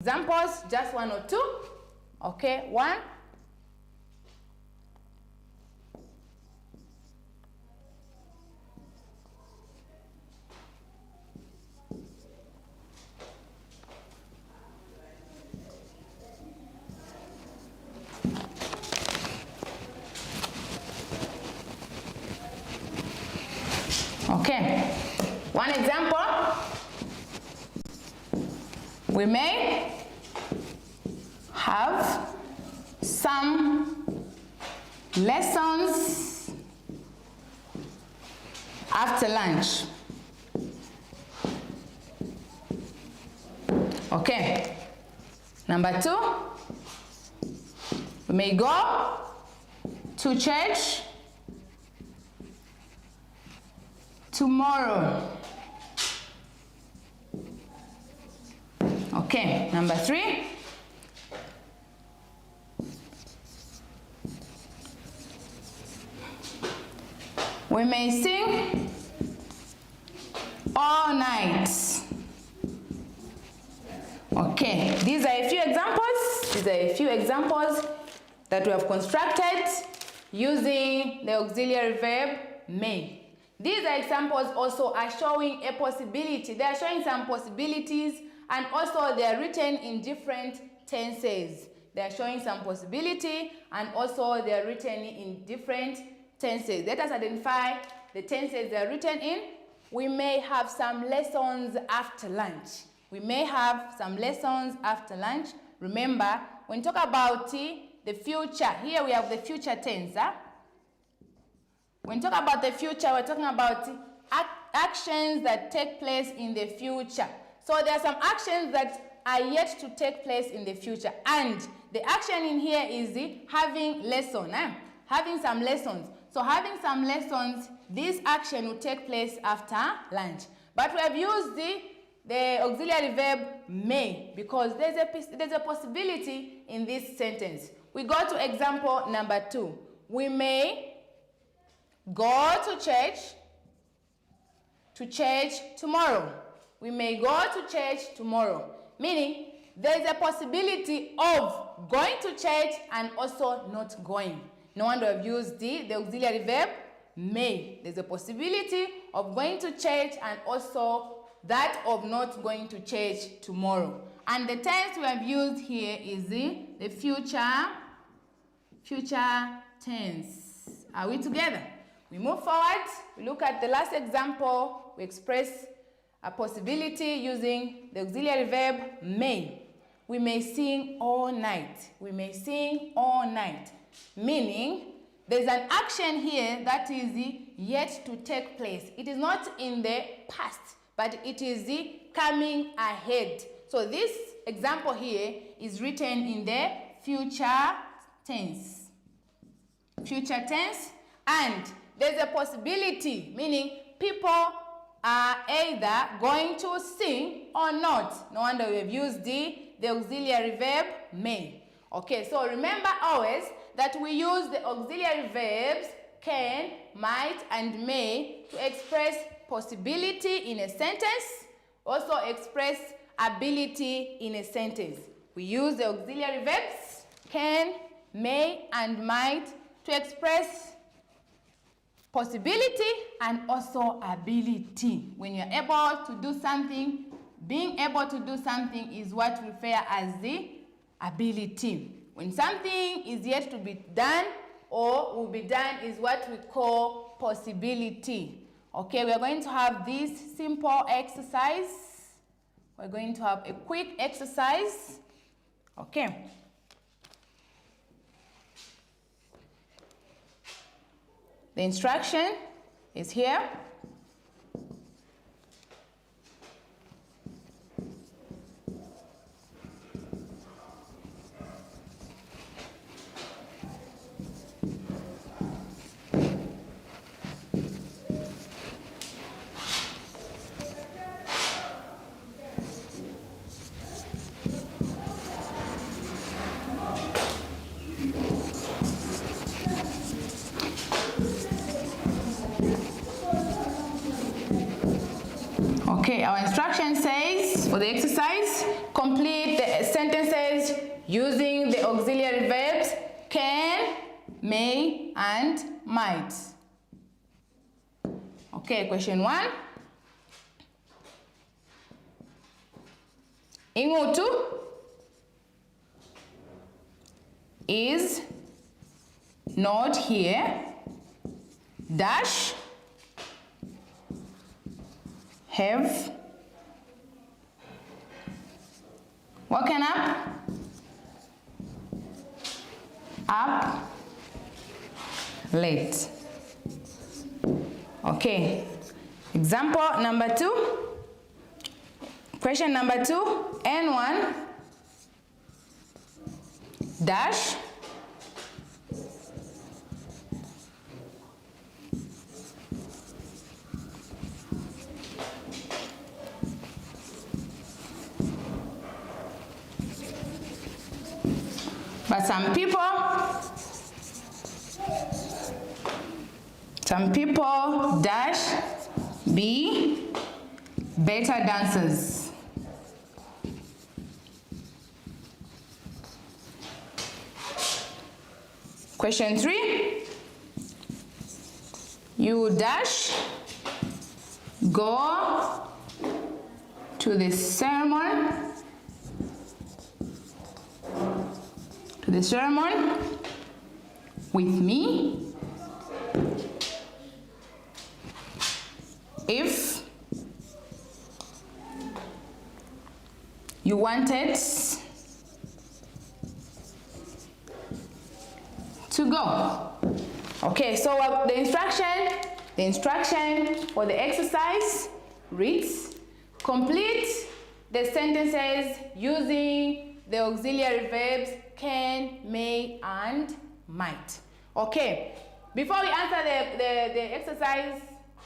examples, just one or two. Okay, one. Okay, one example, we may have some lessons after lunch. Okay, number two, we may go to church tomorrow. Okay, number three, we may sing all night. Okay, these are a few examples that we have constructed using the auxiliary verb may. These are examples also are showing a possibility. They are showing some possibilities, and also they are written in different tenses. They are showing some possibility, and also they are written in different tenses. Let us identify the tenses they are written in. We may have some lessons after lunch. We may have some lessons after lunch. Remember, when we talk about the future, here we have the future tense. When we talk about the future, we're talking about actions that take place in the future. So there are some actions that are yet to take place in the future. And the action in here is having lesson, having some lessons. So having some lessons, this action will take place after lunch. But we have used the auxiliary verb may because there's a possibility in this sentence. We go to example number 2. We may go to church tomorrow. We may go to church tomorrow. Meaning, there's a possibility of going to church and also not going. No wonder I've used the auxiliary verb may. There's a possibility of going to church and also that of not going to church tomorrow. And the tense we have used here is the future tense. Are we together? We move forward. We look at the last example. We express a possibility using the auxiliary verb may. We may sing all night. We may sing all night. Meaning, there's an action here that is yet to take place. It is not in the past, but it is coming ahead. So this example here is written in the future tense. Future tense, and there's a possibility, meaning people are either going to sing or not. No wonder we have used the auxiliary verb may. Okay, so remember always that we use the auxiliary verbs can, might, and may to express possibility in a sentence, also express ability in a sentence. We use the auxiliary verbs can, may, and might to express possibility and also ability. When you're able to do something, being able to do something is what we refer as the ability. When something is yet to be done or will be done is what we call possibility. Okay, we are going to have this simple exercise. We're going to have a quick exercise. Okay. The instruction is here. using the auxiliary verbs can, may, and might. Okay, question 1. Ingutu is not here, dash, have woken up late. Okay, example number 2. Question number 2, N1 dash but some people dash be better dancers. Question 3, you dash go to the ceremony with me if you wanted to go. Okay, so the instruction for the exercise reads, complete the sentences using the auxiliary verbs can, may, and might. Okay, before we answer the exercise,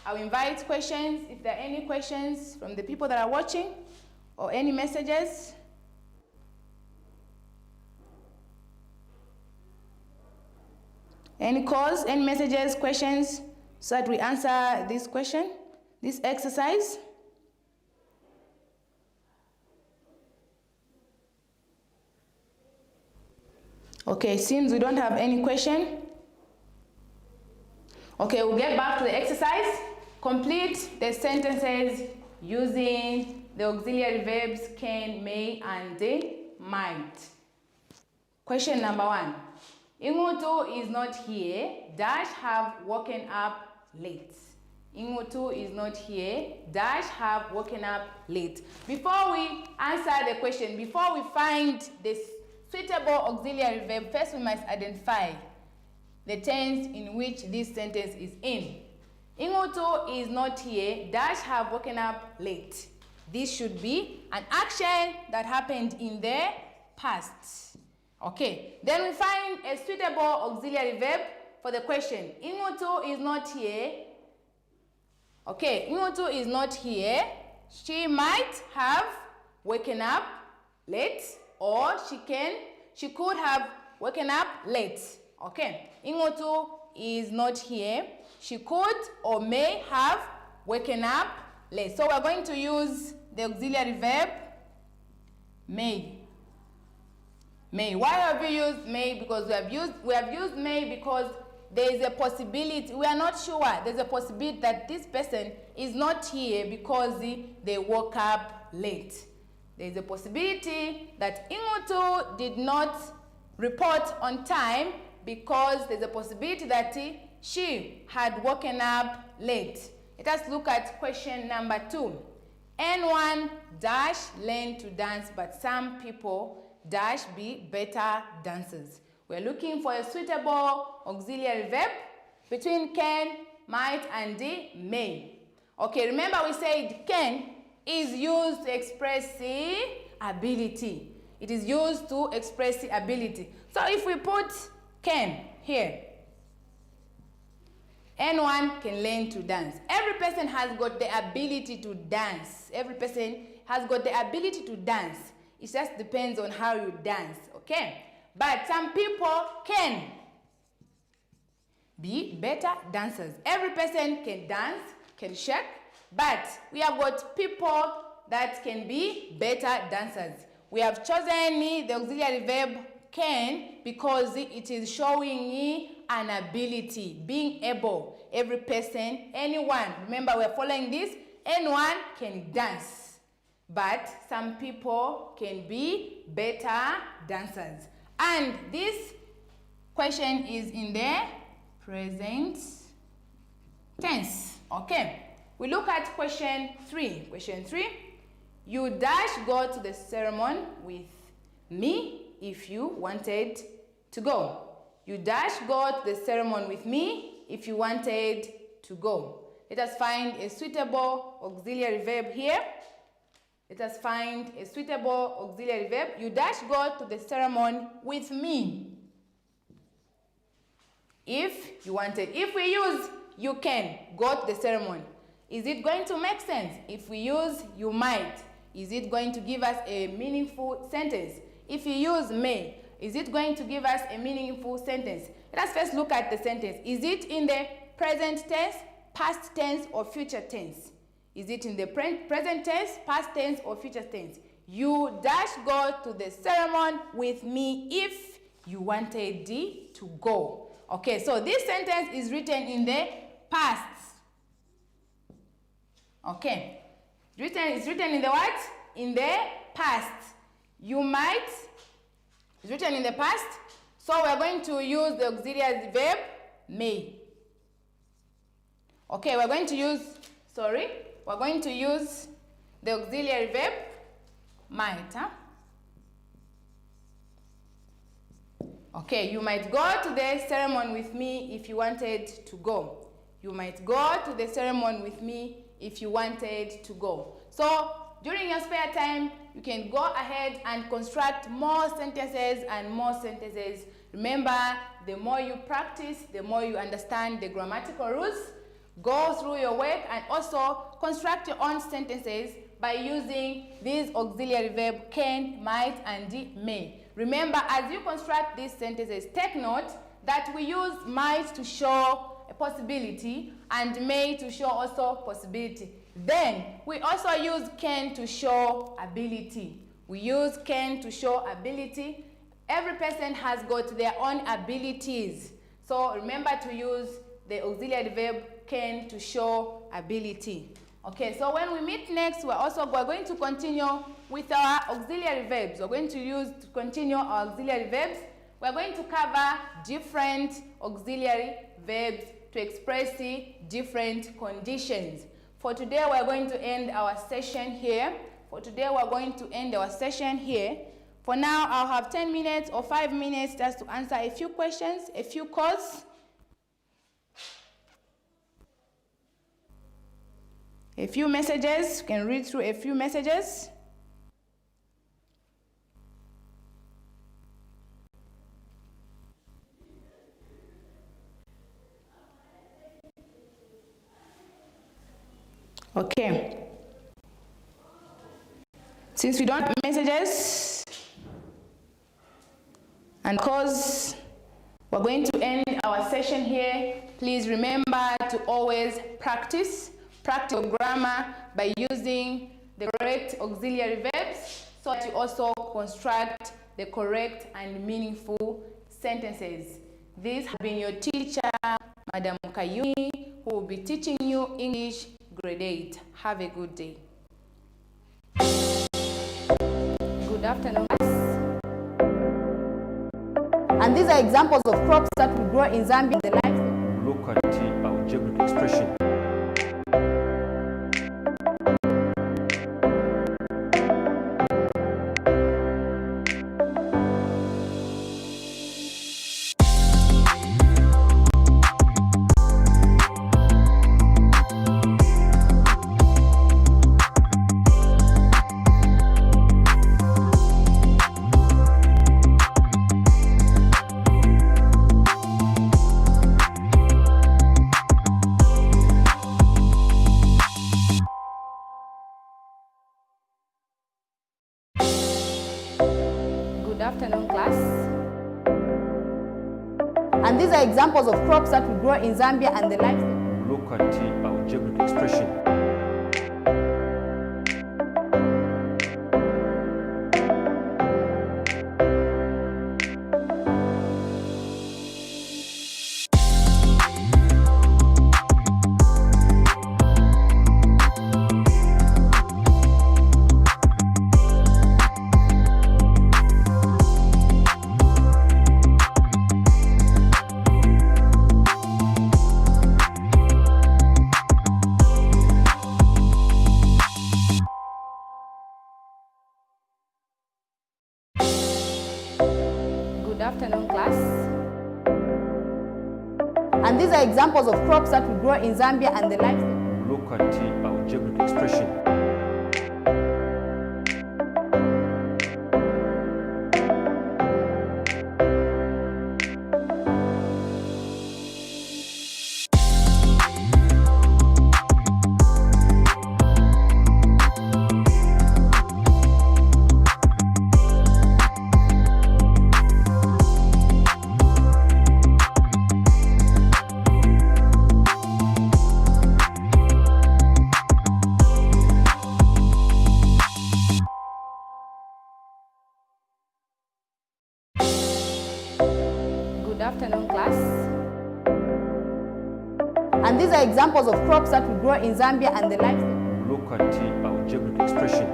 I'll invite questions. If there are any questions from the people that are watching or any messages. Any calls, any messages, questions, so that we answer this question, this exercise? Okay, seems we don't have any question. Okay, we'll get back to the exercise. Complete the sentences using the auxiliary verbs can, may, and might. Question number 1. Ingutu is not here, dash have woken up late. Ingutu is not here, dash have woken up late. Before we answer the question, before we find this suitable auxiliary verb, first we must identify the tense in which this sentence is in. Ingutu is not here, dash have woken up late. This should be an action that happened in the past. Okay, then we find a suitable auxiliary verb for the question. Ingutu is not here. Okay, Ingutu is not here. She might have woken up late, or she could have woken up late. Okay, Ingutu is not here. She could or may have woken up late. So we're going to use the auxiliary verb may. May. Why have we used may? Because we have used may because there is a possibility, we are not sure, there's a possibility that this person is not here because they woke up late. There is a possibility that Ingutu did not report on time because there's a possibility that she had woken up late. Let us look at question number 2. N1 dash learn to dance, but some people dash be better dancers. We're looking for a suitable auxiliary verb between can, might, and may. Okay, remember we said can is used to express the ability. It is used to express the ability. So if we put can here, anyone can learn to dance. Every person has got the ability to dance. Every person has got the ability to dance. It just depends on how you dance, okay? But some people can be better dancers. Every person can dance, can shake, but we have got people that can be better dancers. We have chosen the auxiliary verb can because it is showing an ability, being able. Every person, anyone, remember we're following this, anyone can dance. But some people can be better dancers. And this question is in the present tense. Okay. We look at question 3. Question 3. You dash go to the ceremony with me if you wanted to go. You dash go to the ceremony with me if you wanted to go. Let us find a suitable auxiliary verb here. Let us find a suitable auxiliary verb. You dash go to the ceremony with me if you wanted. If we use you can go to the ceremony, is it going to make sense? If we use you might, is it going to give us a meaningful sentence? If you use may, is it going to give us a meaningful sentence? Let us first look at the sentence. Is it in the present tense, past tense, or future tense? Is it in the present tense, past tense, or future tense? You dash go to the ceremony with me if you wanted to go. Okay, so this sentence is written in the past. Okay. It's written in the what? In the past. You might is written in the past. So we're going to use the auxiliary verb may. Okay, we're going to use the auxiliary verb might. Okay, you might go to the ceremony with me if you wanted to go. You might go to the ceremony with me if you wanted to go. So during your spare time, you can go ahead and construct more sentences and more sentences. Remember, the more you practice, the more you understand the grammatical rules. Go through your work and also construct your own sentences by using these auxiliary verbs can, might, and may. Remember, as you construct these sentences, take note that we use might to show a possibility and may to show also possibility. Then we also use can to show ability. We use can to show ability. Every person has got their own abilities. So remember to use the auxiliary verb can to show ability. Okay, so when we meet next, we're going to continue with our auxiliary verbs. We're going to continue our auxiliary verbs. We're going to cover different auxiliary verbs to express different conditions. For today, we're going to end our session here. For now, I'll have 10 minutes or 5 minutes just to answer a few questions, a few calls. A few messages, you can read through a few messages. Okay. Since we don't have messages, and because we're going to end our session here, please remember to always practice your grammar by using the correct auxiliary verbs so that you also construct the correct and meaningful sentences. This has been your teacher, Madam Kayuni, who will be teaching you English Grade 8. Have a good day. Good afternoon, guys. And these are examples of crops that will grow in Zambia. Look at algebraic expression. Good afternoon, class. And these are examples of crops that will grow in Zambia and the livestock. Look at algebraic expression. Good afternoon, class. And these are examples of crops that we grow in Zambia and the life. Look at the algebraic expression. Good afternoon, class. And these are examples of crops that we grow in Zambia and the life. Look at the algebraic expression.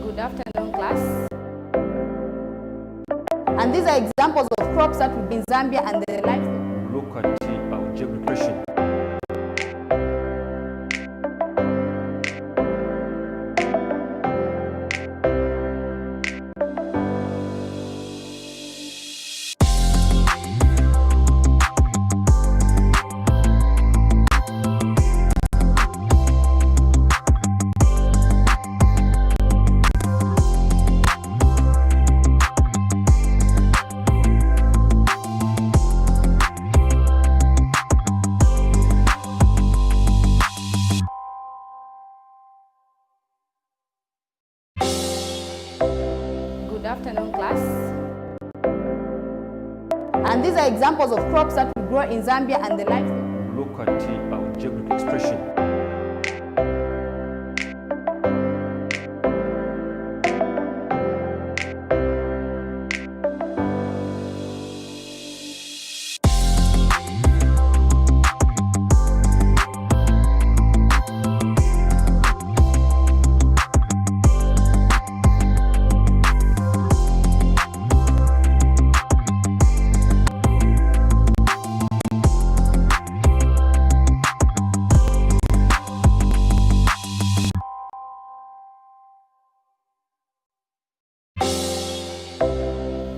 Good afternoon, class. And these are examples of crops that we grow in Zambia and the life. Look at the algebraic expression. Good afternoon, class. And these are examples of crops that we grow in Zambia and the life. Look at the algebraic expression.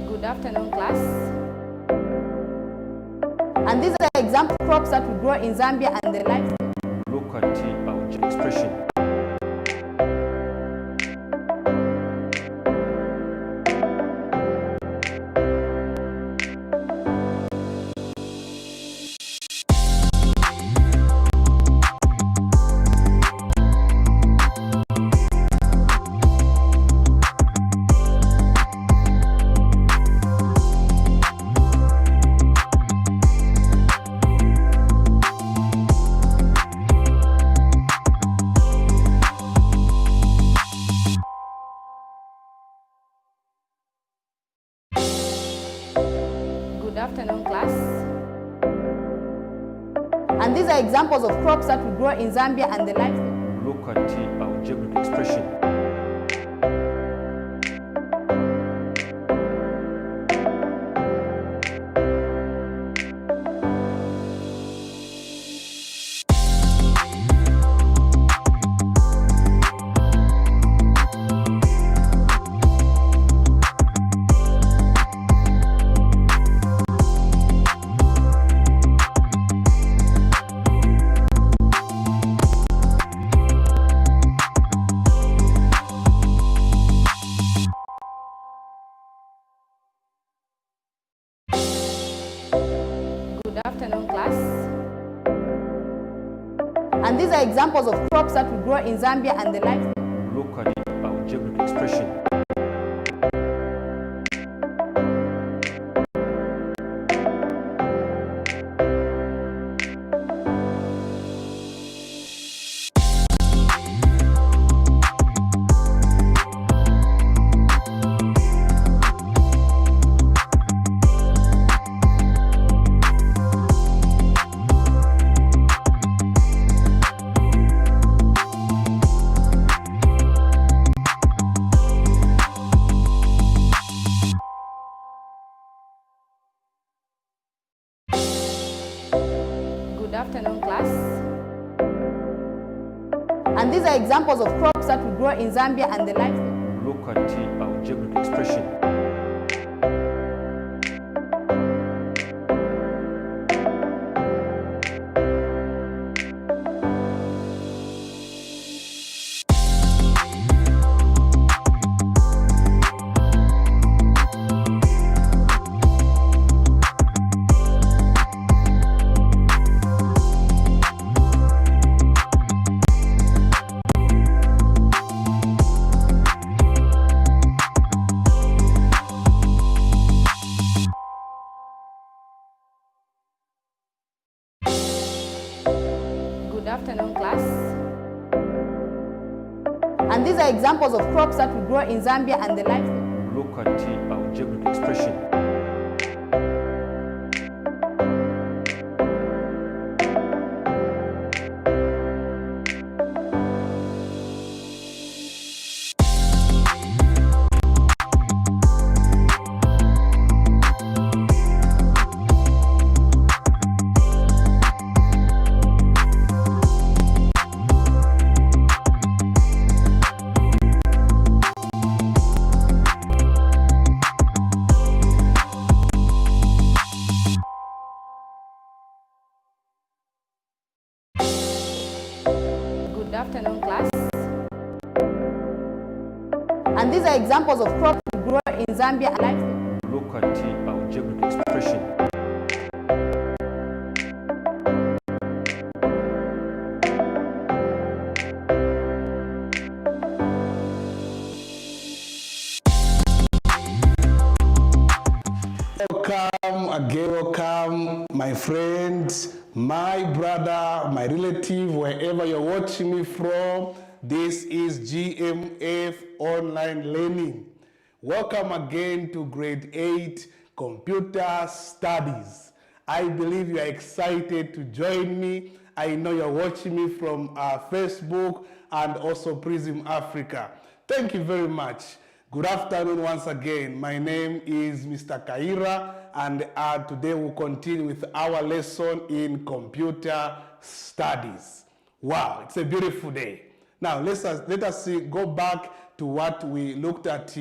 Good afternoon, class. And these are example crops that we grow in Zambia and the life. Look at the algebraic expression. Good afternoon, class. And these are examples of crops that we grow in Zambia and the life. Look at the algebraic expression. Good afternoon, class. And these are examples of crops that we grow in Zambia and the life. Look at the algebraic expression. And these are examples of crops that we grow in Zambia and the livestock. Look at the algebraic expression. Good afternoon, class. And these are examples of crops that we grow in Zambia and the livestock. Look at the algebraic expression. Good afternoon, class. And these are examples of crops we grow in Zambia and livestock. Look at the algebraic expression. Welcome, my friends, my brother, my relative, wherever you're watching me from. This is GMF Online Learning. Welcome again to Grade 8 Computer Studies. I believe you are excited to join me. I know you're watching me from Facebook and also Prism Africa. Thank you very much. Good afternoon once again. My name is Mr. Kaira, and today we'll continue with our lesson in computer studies. Wow, it's a beautiful day. Now let us go back to what we looked at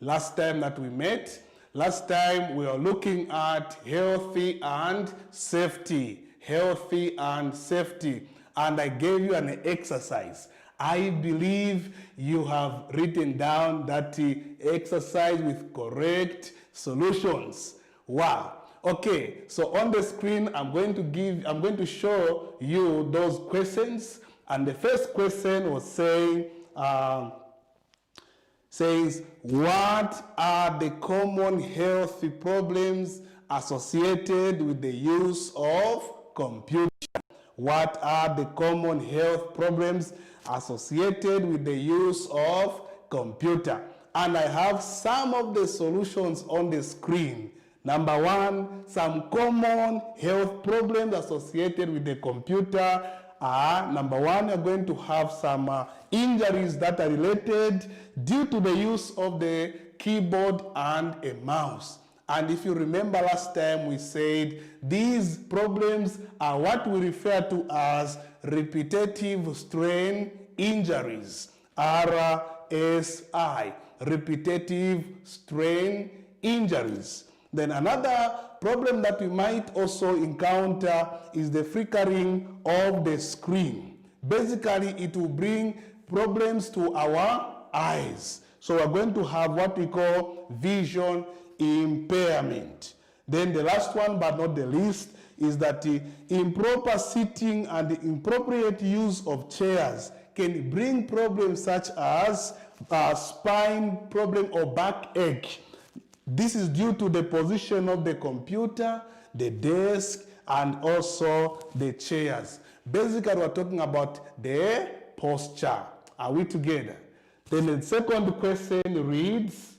last time that we met. Last time we were looking at healthy and safety. Healthy and safety. And I gave you an exercise. I believe you have written down that exercise with correct solutions. Wow. Okay, so on the screen, I'm going to show you those questions. And the first question was saying, says, what are the common health problems associated with the use of computer? What are the common health problems associated with the use of computer? And I have some of the solutions on the screen. Number one, some common health problems associated with the computer are, number one, you're going to have some injuries that are related due to the use of the keyboard and a mouse. And if you remember last time we said these problems are what we refer to as repetitive strain injuries, RSI, repetitive strain injuries. Then another problem that we might also encounter is the flickering of the screen. Basically, it will bring problems to our eyes. So we're going to have what we call vision impairment. Then the last one, but not the least, is that the improper sitting and the inappropriate use of chairs can bring problems such as spine problem or backache. This is due to the position of the computer, the desk, and also the chairs. Basically, we're talking about the posture. Are we together? Then the second question reads,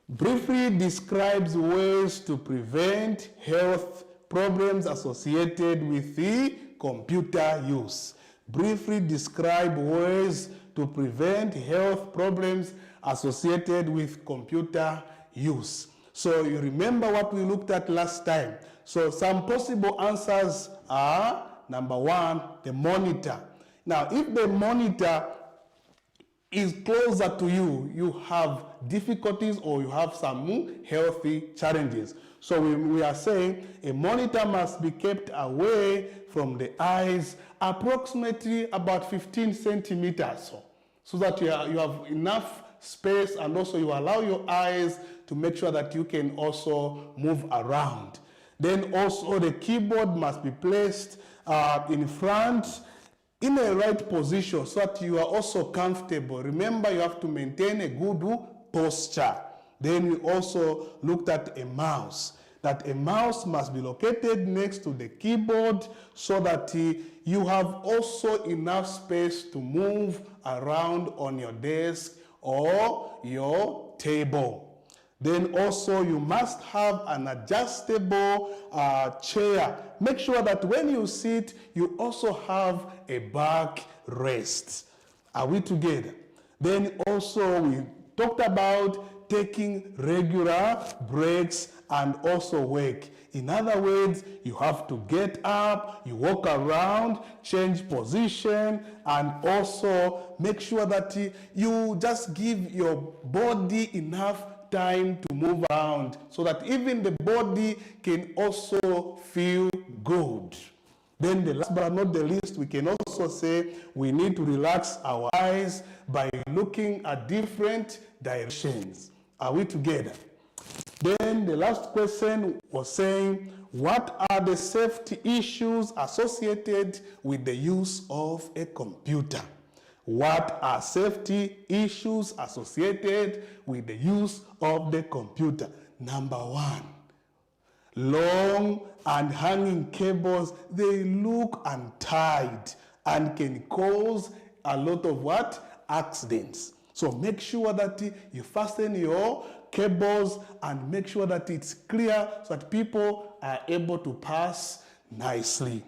briefly describes ways to prevent health problems associated with the computer use. Briefly describe ways to prevent health problems associated with computer use. So you remember what we looked at last time. So some possible answers are, number one, the monitor. Now, if the monitor is closer to you, you have difficulties or you have some healthy challenges. So we are saying a monitor must be kept away from the eyes approximately about 15 centimeters, so that you have enough space, and also you allow your eyes to make sure that you can also move around. Then also the keyboard must be placed in front in a right position so that you are also comfortable. Remember, you have to maintain a good posture. Then we also looked at a mouse, that a mouse must be located next to the keyboard so that you have also enough space to move around on your desk or your table. Then also you must have an adjustable chair. Make sure that when you sit, you also have a back rest. Are we together? Then also we talked about taking regular breaks and also work. In other words, you have to get up, you walk around, change position, and also make sure that you just give your body enough time to move around so that even the body can also feel good. Then the last but not the least, we can also say we need to relax our eyes by looking at different directions. Are we together? Then the last question was saying, what are the safety issues associated with the use of a computer? What are safety issues associated with the use of the computer? Number one, long and hanging cables, they look untied and can cause a lot of what? Accidents. So make sure that you fasten your cables and make sure that it's clear so that people are able to pass nicely.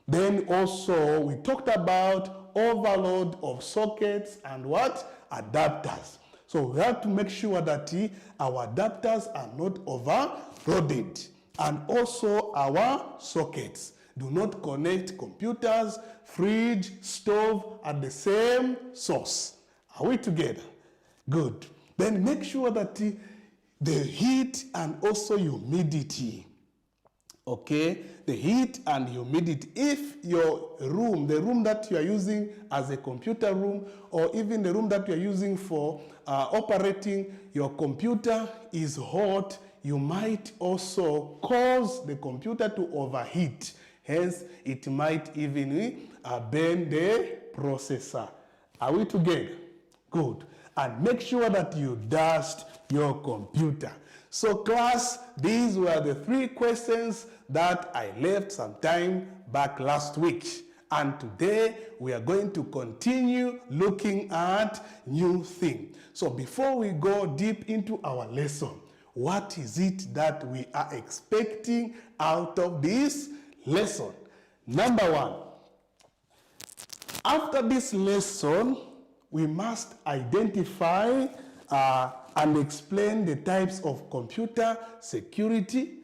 Then also we talked about overload of sockets and what? Adapters. So we have to make sure that our adapters are not overloaded, and also our sockets. Do not connect computers, fridge, stove at the same source. Are we together? Good. Then make sure that the heat and also humidity, okay? The heat and humidity. If your room, the room that you are using as a computer room, or even the room that you are using for operating your computer is hot, you might also cause the computer to overheat. Hence, it might even burn the processor. Are we together? Good. And make sure that you dust your computer. So class, these were the 3 questions that I left some time back last week. And today we are going to continue looking at new things. So before we go deep into our lesson, what is it that we are expecting out of this lesson? Number 1, after this lesson, we must identify and explain the types of computer security.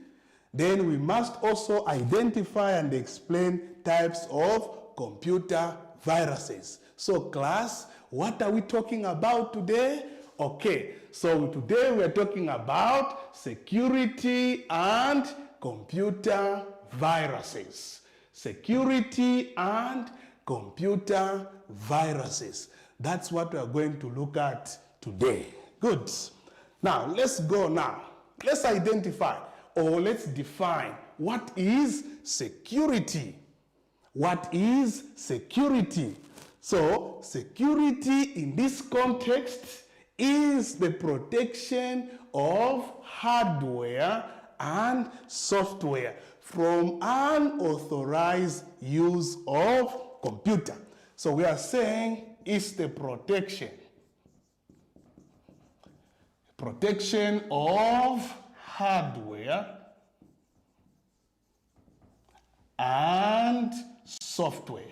Then we must also identify and explain types of computer viruses. So class, what are we talking about today? Okay, so today we are talking about security and computer viruses. Security and computer viruses. That's what we are going to look at today. Good. Now, let's go now. Let's identify or let's define what is security. What is security? So, security in this context is the protection of hardware and software from unauthorized use of computer. So we are saying it's the protection of hardware and software.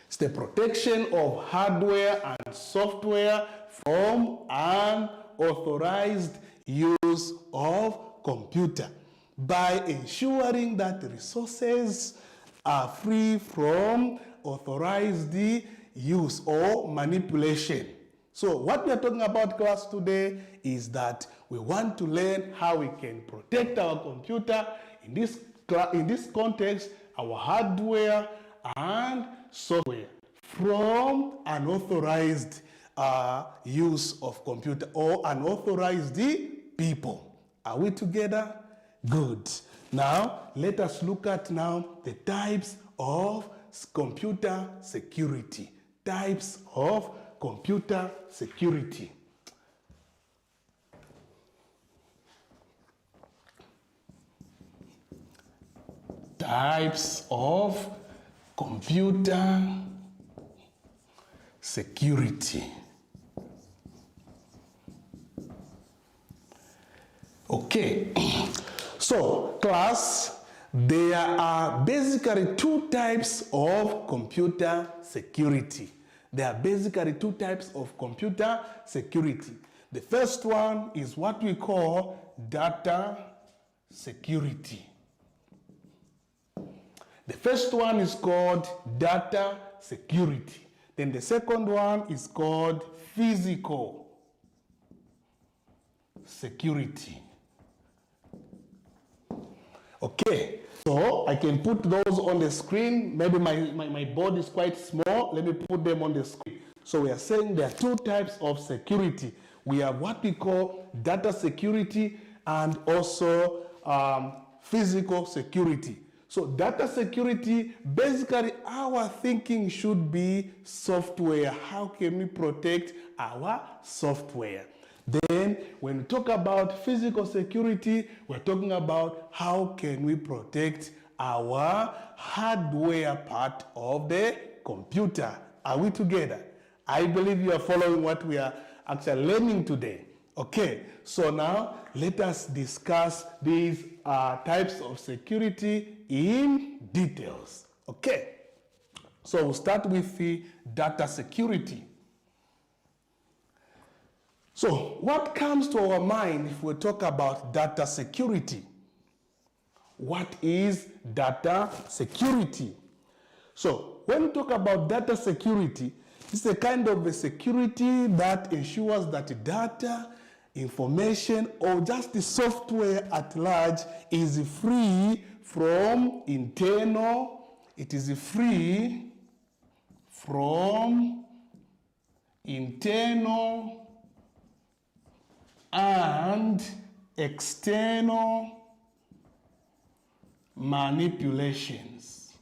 It's the protection of hardware and software from unauthorized use of computer by ensuring that resources are free from authorized use or manipulation. So what we are talking about, class, today is that we want to learn how we can protect our computer, in this context, our hardware and software, from unauthorized use of computer or unauthorized people. Are we together? Good. Now, let us look at now the types of computer security. Types of computer security. Types of computer security. Okay, so class, there are basically two types of computer security. There are basically two types of computer security. The first one is what we call data security. The first one is called data security. Then the second one is called physical security. Okay, so I can put those on the screen. Maybe my board is quite small. Let me put them on the screen. So we are saying there are two types of security. We have what we call data security and also physical security. So data security, basically our thinking should be software. How can we protect our software? Then when we talk about physical security, we're talking about how can we protect our hardware part of the computer. Are we together? I believe you are following what we are actually learning today. Okay, so now let us discuss these types of security in details. Okay, so we'll start with the data security. So what comes to our mind if we talk about data security? What is data security? So when we talk about data security, it's a kind of a security that ensures that data, information, or just the software at large is free from internal, it is free from internal and external manipulations.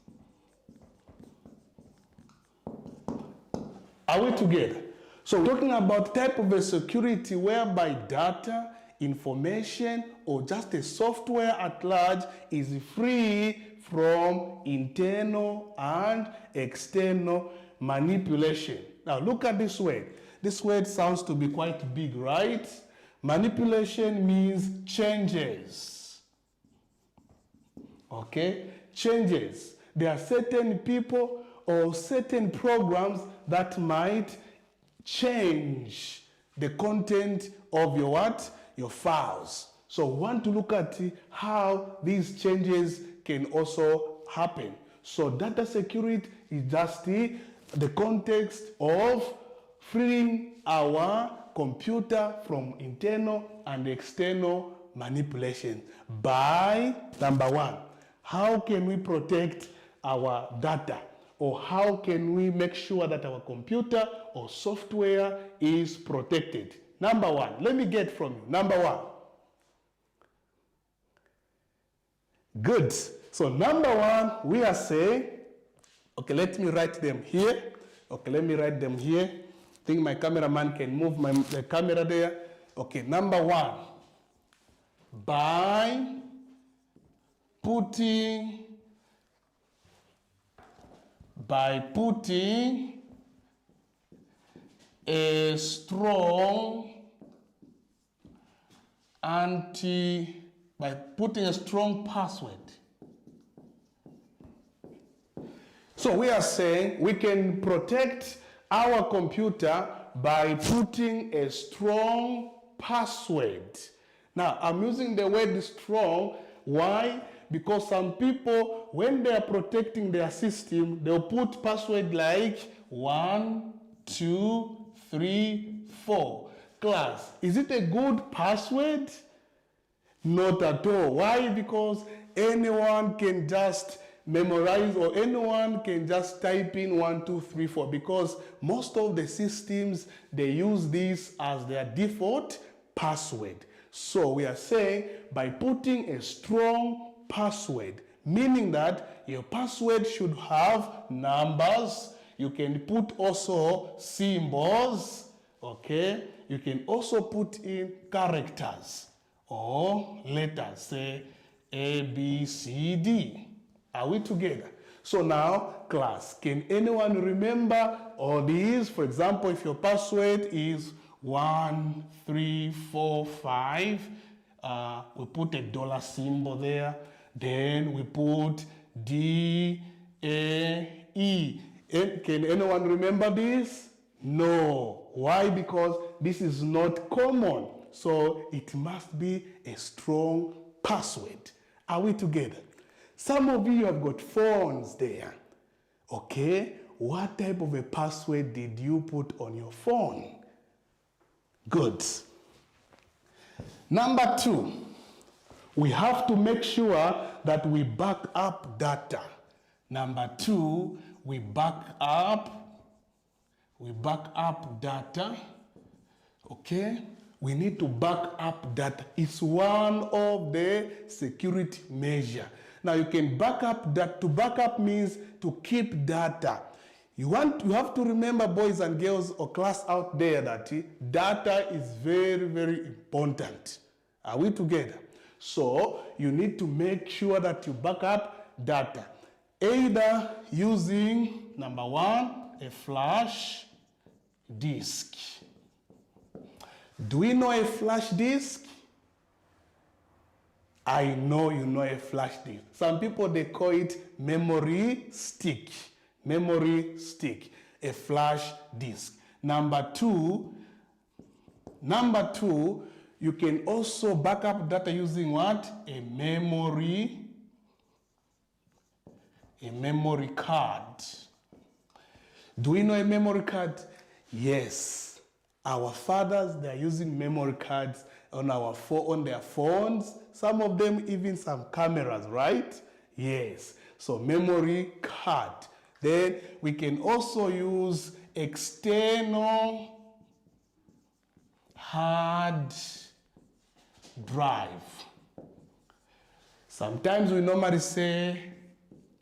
Are we together? So we're talking about type of a security whereby data, information, or just a software at large is free from internal and external manipulation. Now look at this word. This word sounds to be quite big, right? Manipulation means changes. Okay? Changes. There are certain people or certain programs that might change the content of your what? Your files. So we want to look at how these changes can also happen. So data security is just the context of freeing our computer from internal and external manipulation by, number one, how can we protect our data? Or how can we make sure that our computer or software is protected? Number one, let me get from you. Number one. Good. So number one, we are saying, okay, let me write them here. Okay, let me write them here. I think my cameraman can move the camera there. Okay, number one, by putting a strong password. So we are saying we can protect our computer by putting a strong password. Now, I'm using the word strong. Why? Because some people, when they are protecting their system, they'll put password like 1, 2, 3, 4. Class, is it a good password? Not at all. Why? Because anyone can just memorize, or anyone can just type in 1, 2, 3, 4, because most of the systems, they use this as their default password. So we are saying by putting a strong password, meaning that your password should have numbers. You can put also symbols, okay? You can also put in characters or letters, say A, B, C, D. Are we together? So now, class, can anyone remember all these? For example, if your password is 1, 3, 4, 5, we put a dollar symbol there. Then we put D, A, E. Can anyone remember this? No. Why? Because this is not common. So it must be a strong password. Are we together? Some of you have got phones there. Okay? What type of a password did you put on your phone? Good. Number 2, we have to make sure that we back up data. Number 2, we back up data. Okay? We need to back up data. It's one of the security measures. Now you can back up that. To back up means to keep data. You have to remember, boys and girls or class out there, that data is very, very important. Are we together? So you need to make sure that you back up data. Either using, number 1, a flash disk. Do we know a flash disk? I know you know a flash disk. Some people, they call it memory stick. Memory stick, a flash disk. Number 2, you can also back up data using what? A memory card. Do we know a memory card? Yes. Our fathers, they are using memory cards on their phones. Some of them even some cameras, right? Yes. So memory card. Then we can also use external hard drive. Sometimes we normally say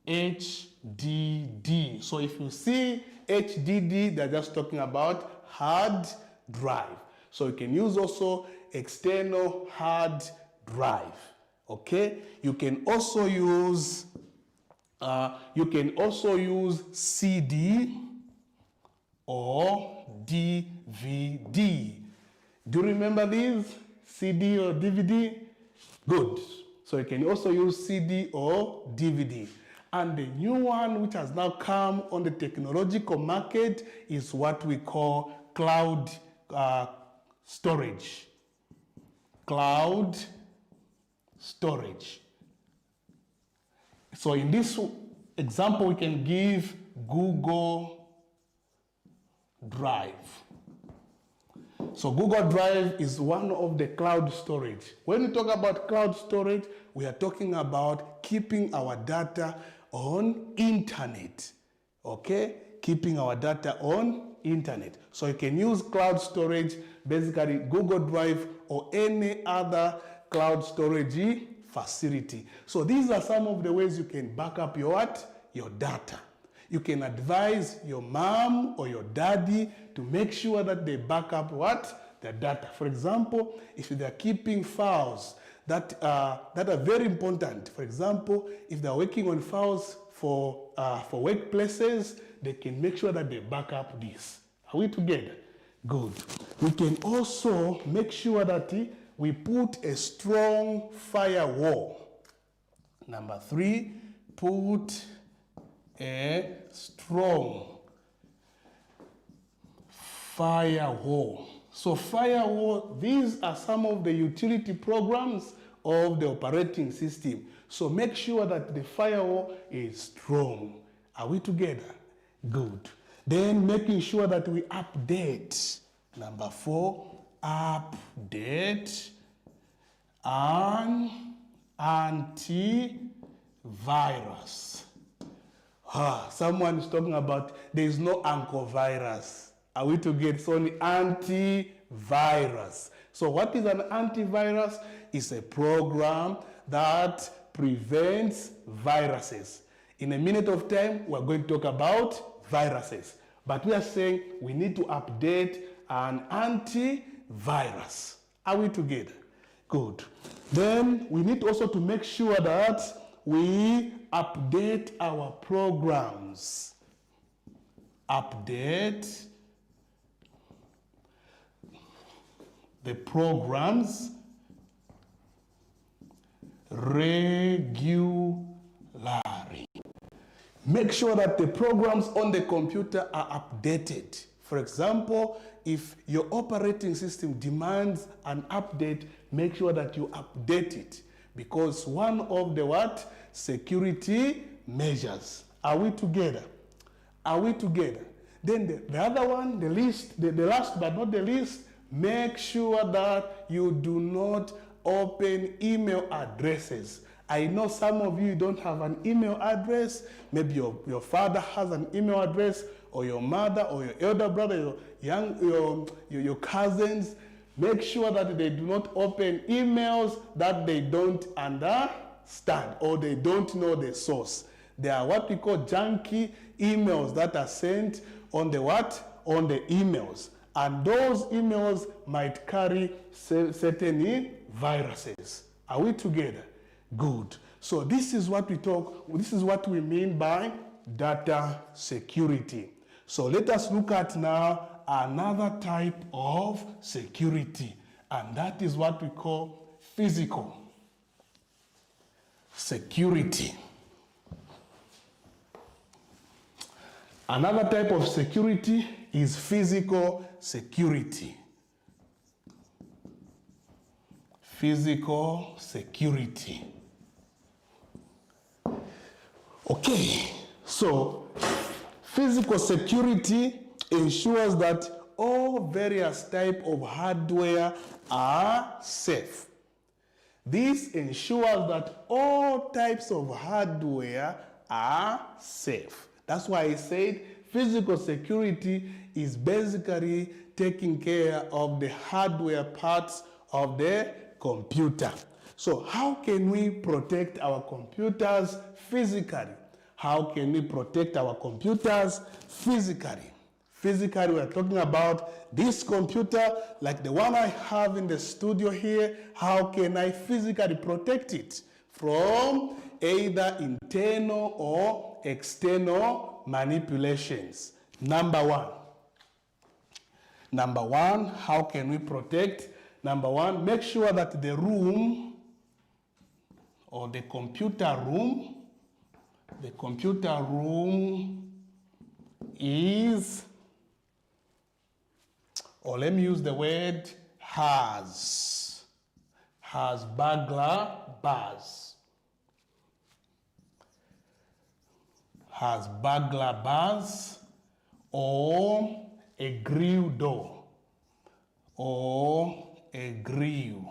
HDD. So if you see HDD, they're just talking about hard drive. So you can use also external hard drive. Okay? You can also use CD or DVD. Do you remember these? CD or DVD? Good. So you can also use CD or DVD. And the new one which has now come on the technological market is what we call cloud storage. Cloud storage. So in this example, we can give Google Drive. So Google Drive is one of the cloud storage. When we talk about cloud storage, we are talking about keeping our data on internet. Okay? Keeping our data on internet. So you can use cloud storage, basically Google Drive or any other cloud storage facility. So these are some of the ways you can back up your what? Your data. You can advise your mom or your daddy to make sure that they back up what? The data. For example, if they're keeping files that are very important. For example, if they're working on files for workplaces, they can make sure that they back up this. Are we together? Good. We can also make sure that we put a strong firewall. Number 3, put a strong firewall. So firewall, these are some of the utility programs of the operating system. So make sure that the firewall is strong. Are we together? Good. Then making sure that we update. Number 4, update an antivirus. Someone is talking about there is no antivirus. Are we together? So only antivirus. So what is an antivirus? It's a program that prevents viruses. In a minute of time, we're going to talk about viruses. But we are saying we need to update an antivirus. Are we together? Good. Then we need also to make sure that we update our programs. Update the programs regularly. Make sure that the programs on the computer are updated. For example, if your operating system demands an update, make sure that you update it, because one of the what? Security measures. Are we together? Are we together? Then the other one, the last but not the least, make sure that you do not open email addresses. I know some of you don't have an email address. Maybe your father has an email address, or your mother, or your elder brother, your cousins. Make sure that they do not open emails that they don't understand or they don't know the source. They are what we call junky emails that are sent on the what? On the emails. And those emails might carry certain viruses. Are we together? Good. So this is what we mean by data security. So let us look at now another type of security, and that is what we call physical security. Another type of security is physical security. Physical security. Okay, so physical security ensures that all various types of hardware are safe. This ensures that all types of hardware are safe. That's why I said physical security is basically taking care of the hardware parts of the computer. So how can we protect our computers physically? How can we protect our computers physically? Physically, we are talking about this computer, like the one I have in the studio here. How can I physically protect it from either internal or external manipulations? Number one, how can we protect? Number one, make sure that the room or the computer room is, or let me use the word has burglar bars. Has burglar bars, or a grill door, or a grill,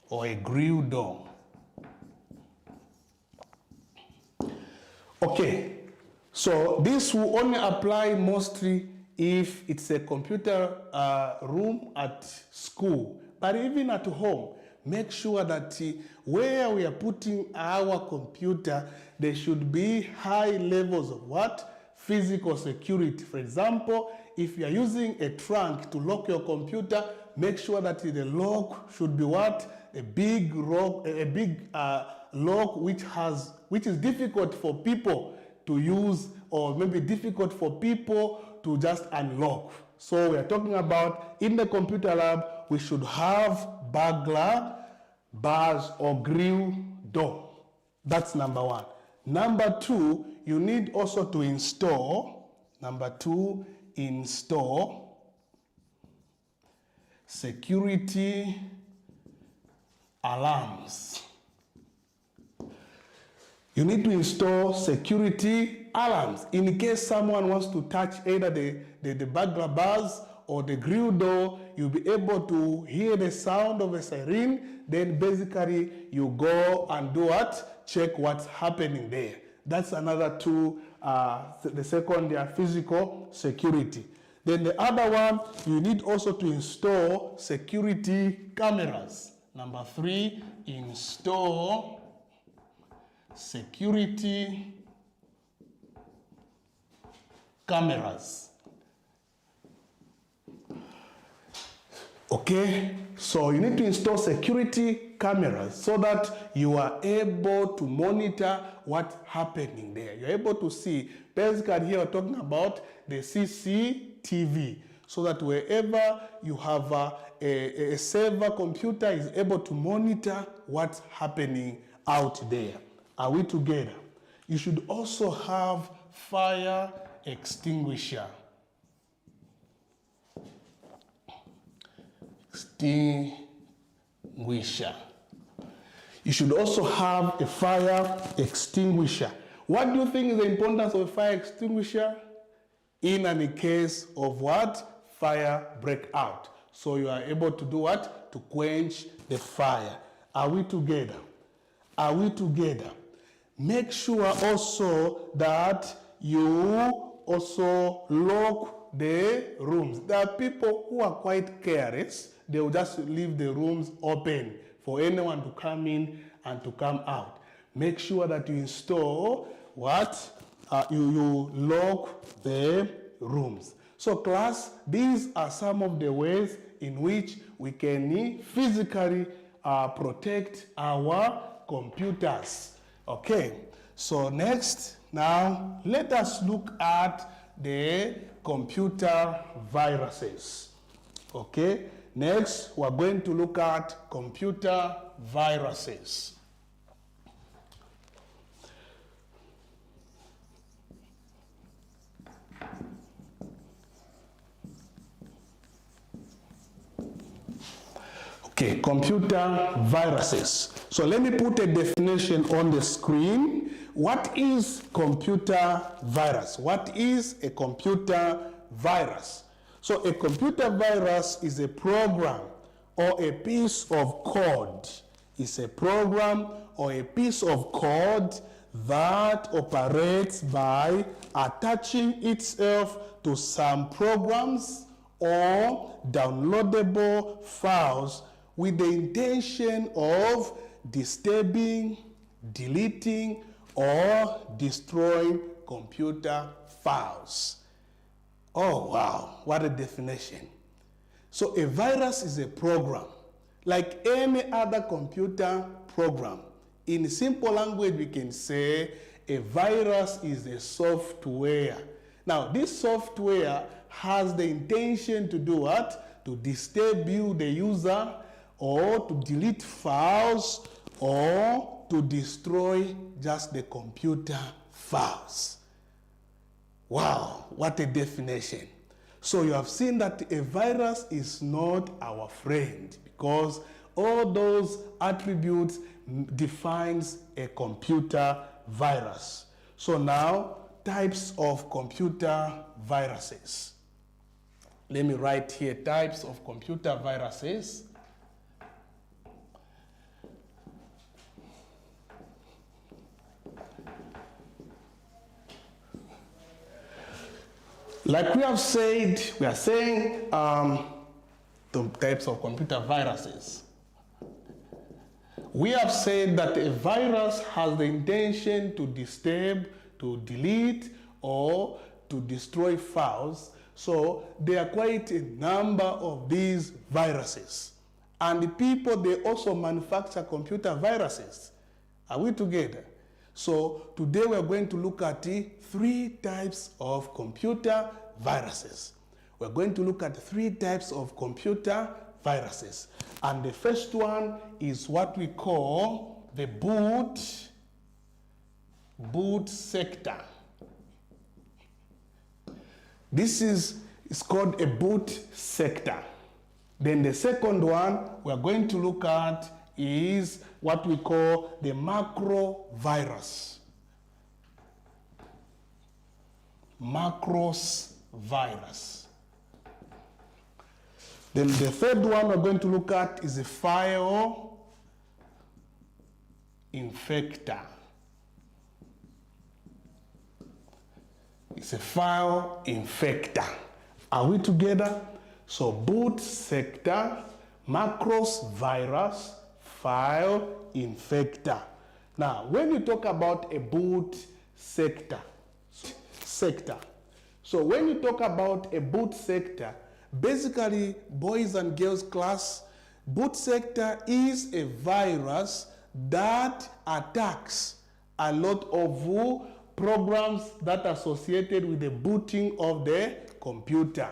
or a grill door. Okay, so this will only apply mostly if it's a computer room at school. But even at home, make sure that where we are putting our computer, there should be high levels of what? Physical security. For example, if you are using a trunk to lock your computer, make sure that the lock should be what? A big lock, which is difficult for people to use, or maybe difficult for people to just unlock. So we are talking about in the computer lab, we should have burglar bars or grill door. That's number one. Number two, you need also to install, security alarms. You need to install security alarms in case someone wants to touch either the burglar bars or the grill door. You'll be able to hear the sound of a siren. Then basically you go and do what? Check what's happening there. That's another tool. The second, physical security. Then the other one, you need also to install security cameras. Number 3, install security cameras. Okay, so you need to install security cameras so that you are able to monitor what's happening there. You're able to see. Basically here we're talking about the CCTV, so that wherever you have a server computer is able to monitor what's happening out there. Are we together? You should also have fire extinguisher. Extinguisher. You should also have a fire extinguisher. What do you think is the importance of a fire extinguisher? In any case of what? Fire breakout. So you are able to do what? To quench the fire. Are we together? Are we together? Make sure also that you also lock the rooms. There are people who are quite careless. They will just leave the rooms open for anyone to come in and to come out. Make sure that you install what? You lock the rooms. So class, these are some of the ways in which we can physically protect our computers. Okay, so next, now let us look at the computer viruses. Okay, next we're going to look at computer viruses. Okay, computer viruses. So let me put a definition on the screen. What is computer virus? What is a computer virus? So a computer virus is a program or a piece of code. It's a program or a piece of code that operates by attaching itself to some programs or downloadable files with the intention of disturbing, deleting, or destroying computer files. Oh wow, what a definition. So a virus is a program, like any other computer program. In simple language, we can say a virus is a software. Now, this software has the intention to do what? To disturb you, the user, or to delete files, or to destroy just the computer files. Wow, what a definition. So you have seen that a virus is not our friend, because all those attributes defines a computer virus. So now, types of computer viruses. Let me write here types of computer viruses. Like we have said, we are saying the types of computer viruses. We have said that a virus has the intention to disturb, to delete, or to destroy files. So there are quite a number of these viruses. And the people, they also manufacture computer viruses. Are we together? So today we are going to look at the 3 types of computer viruses. We're going to look at 3 types of computer viruses. And the first one is what we call the boot sector. This is called a boot sector. Then the second one we're going to look at is what we call the macrovirus. Macros virus. Then the third one we're going to look at is a file infector. It's a file infector. Are we together? So boot sector, macros virus, file infector. Now, when you talk about a boot sector, so when you talk about a boot sector, basically, boys and girls class, boot sector is a virus that attacks a lot of programs that are associated with the booting of the computer.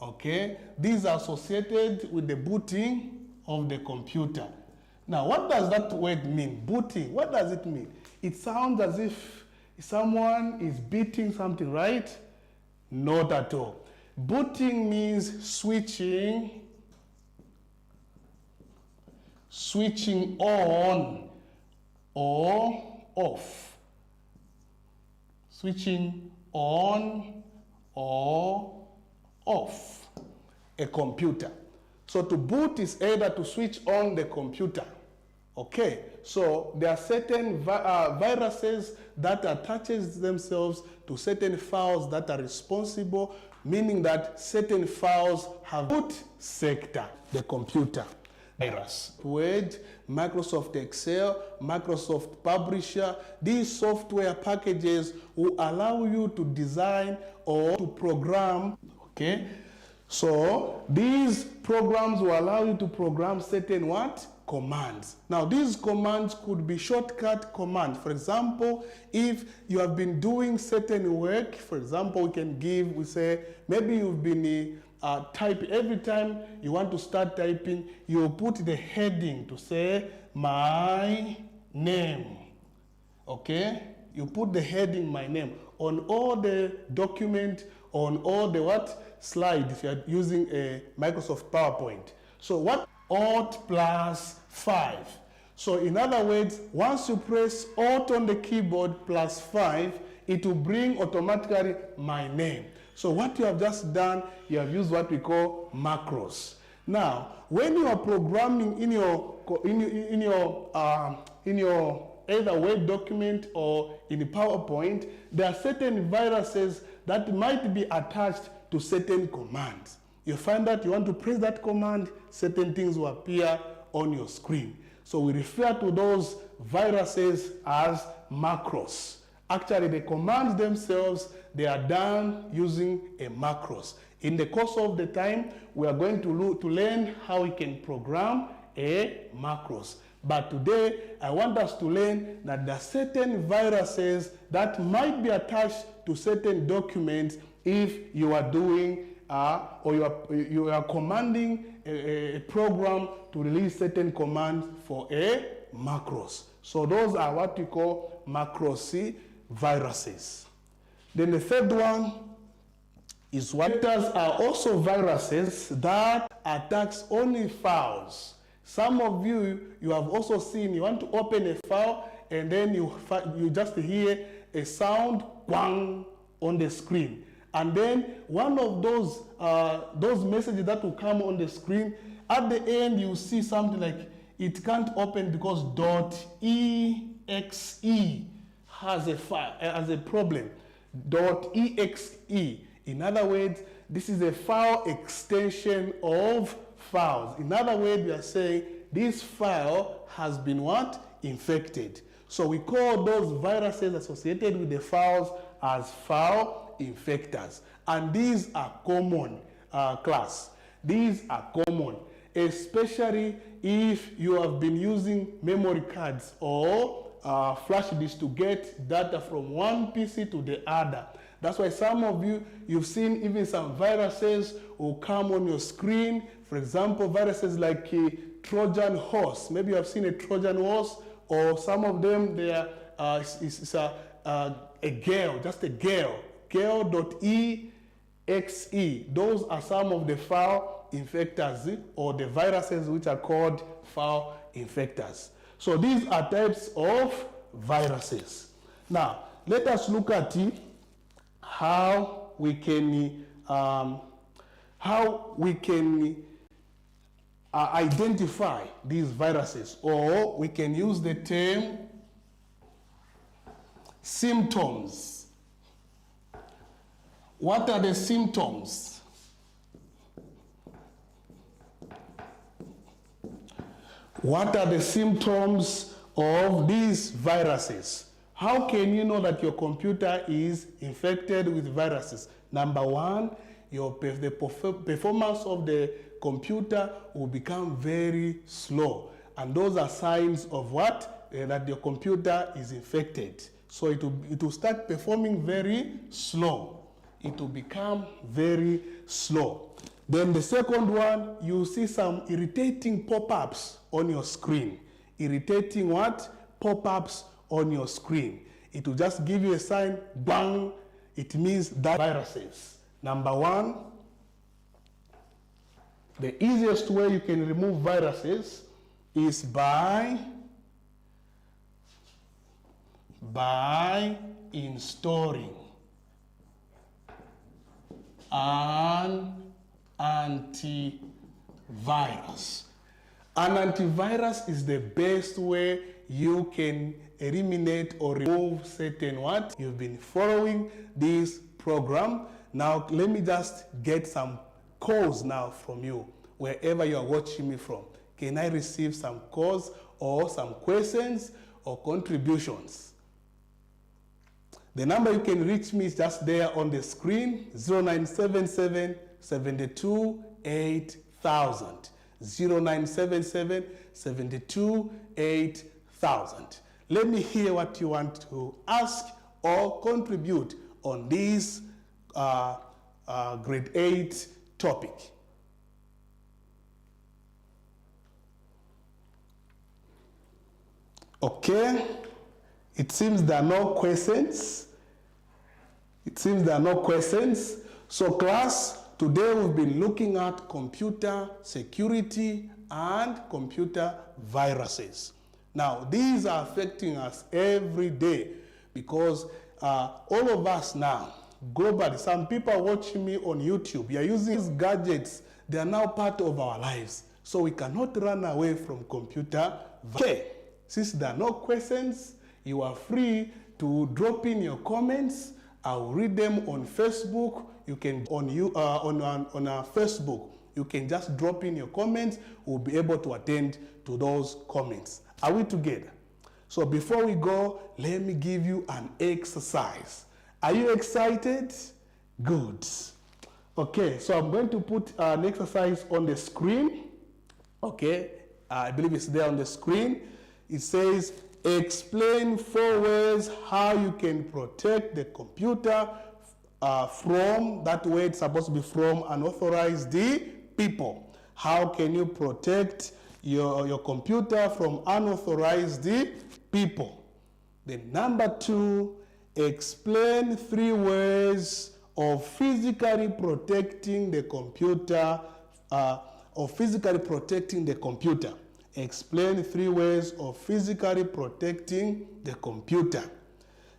Okay? These are associated with the booting of the computer. Now, what does that word mean? Booting, what does it mean? It sounds as if someone is beating something, right? Not at all. Booting means switching on or off. Switching on or off a computer. So to boot is either to switch on the computer. Okay, so there are certain viruses that attaches themselves to certain files that are responsible, meaning that certain files have boot sector, the computer virus. Word, Microsoft Excel, Microsoft Publisher, these software packages will allow you to design or to program, okay? So these programs will allow you to program certain what? Commands. Now these commands could be shortcut commands. For example, if you have been doing certain work, for example, we say, maybe you've been typing. Every time you want to start typing, you put the heading to say, my name. Okay? You put the heading, my name, on all the document, on all the what? Slide, if you're using a Microsoft PowerPoint. So what? Alt plus 5. So in other words, once you press Alt on the keyboard plus 5, it will bring automatically my name. So what you have just done, you have used what we call macros. Now, when you are programming in your either Word document or in the PowerPoint, there are certain viruses that might be attached to certain commands. You find that you want to press that command, certain things will appear on your screen. So we refer to those viruses as macros. Actually, the commands themselves, they are done using a macros. In the course of the time, we are going to learn how we can program a macros. But today, I want us to learn that there are certain viruses that might be attached to certain documents if you are doing or you are commanding a program to release certain commands for a macros. So those are what we call macros viruses. Then the third one is vectors are also viruses that attacks only files. Some of you have also seen, you want to open a file and then you just hear a sound, bang, on the screen. And then one of those messages that will come on the screen, at the end you see something like it can't open because .exe has a problem. .exe. In other words, this is a file extension of files. In other words, we are saying this file has been what? Infected. So we call those viruses associated with the files as file infectors. And these are common class. These are common, especially if you have been using memory cards or flash disks to get data from one PC to the other. That's why some of you've seen even some viruses will come on your screen. For example, viruses like Trojan horse. Maybe you have seen a Trojan horse, or some of them, they are a Gale, just a Gale. Gale.exe. Those are some of the file infectors or the viruses which are called file infectors. So these are types of viruses. Now, let us look at how we can identify these viruses, or we can use the term symptoms. What are the symptoms? What are the symptoms of these viruses? How can you know that your computer is infected with viruses? Number one, the performance of the computer will become very slow. And those are signs of what? That your computer is infected. So it will start performing very slow. It will become very slow. Then the second one, you see some irritating pop-ups on your screen. Irritating what? Pop-ups on your screen. It will just give you a sign, bang. It means that viruses. Number one, the easiest way you can remove viruses is by installing an antivirus. An antivirus is the best way you can eliminate or remove certain what? You've been following this program. Now let me just get some calls now from you, wherever you are watching me from. Can I receive some calls or some questions or contributions? The number you can reach me is just there on the screen, 0977 72 8000. 0977 72 8000. Let me hear what you want to ask or contribute on this grade 8 topic. Okay, it seems there are no questions. So class, today we've been looking at computer security and computer viruses. Now, these are affecting us every day because all of us now, globally, some people are watching me on YouTube. We are using these gadgets. They are now part of our lives. So we cannot run away from computer. Okay, since there are no questions, you are free to drop in your comments. I'll read them on Facebook. You can on our Facebook. You can just drop in your comments. We'll be able to attend to those comments. Are we together? So before we go, let me give you an exercise. Are you excited? Good. Okay, so I'm going to put an exercise on the screen. Okay, I believe it's there on the screen. It says, explain 4 ways how you can protect the computer from, that way it's supposed to be from, unauthorized people. How can you protect your computer from unauthorized people? Then number 2, explain 3 ways of physically protecting the computer, Explain 3 ways of physically protecting the computer.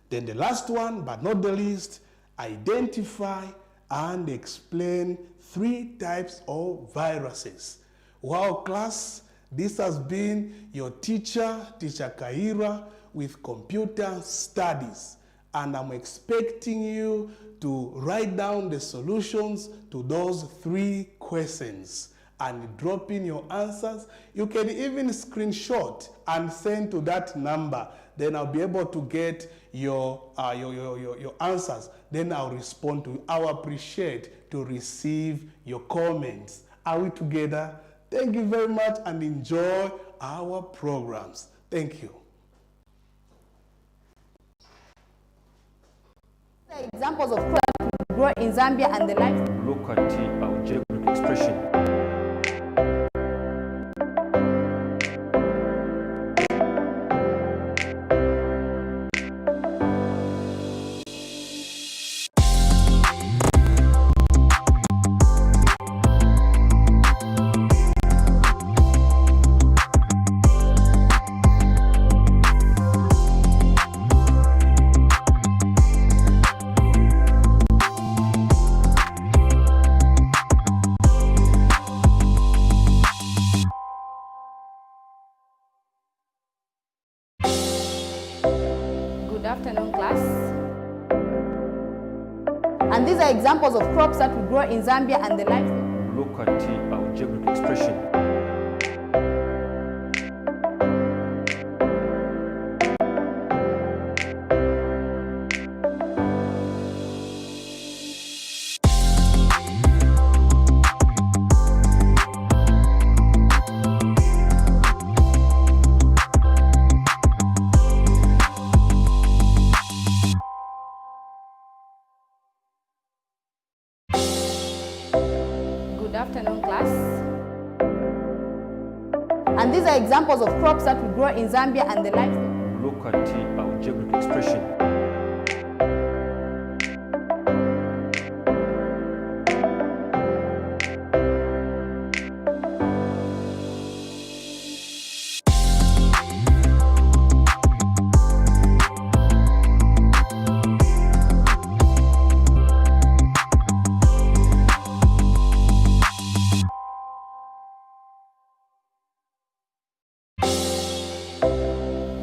Then the last one, but not the least, identify and explain 3 types of viruses. Wow, class, this has been your teacher, Teacher Kaira, with computer studies. And I'm expecting you to write down the solutions to those 3 questions and drop in your answers. You can even screenshot and send to that number. Then I'll be able to get your answers. Then I'll respond to you. I'll appreciate to receive your comments. Are we together? Thank you very much and enjoy our programs. Thank you. Examples of crops grow in Zambia and the life. Look at algebraic expression. class. And these are examples of crops that we grow in Zambia and the life. Look at our geographic expression. Good afternoon, class. And these are examples of crops that we grow in Zambia and the life. Look at our geographic expression.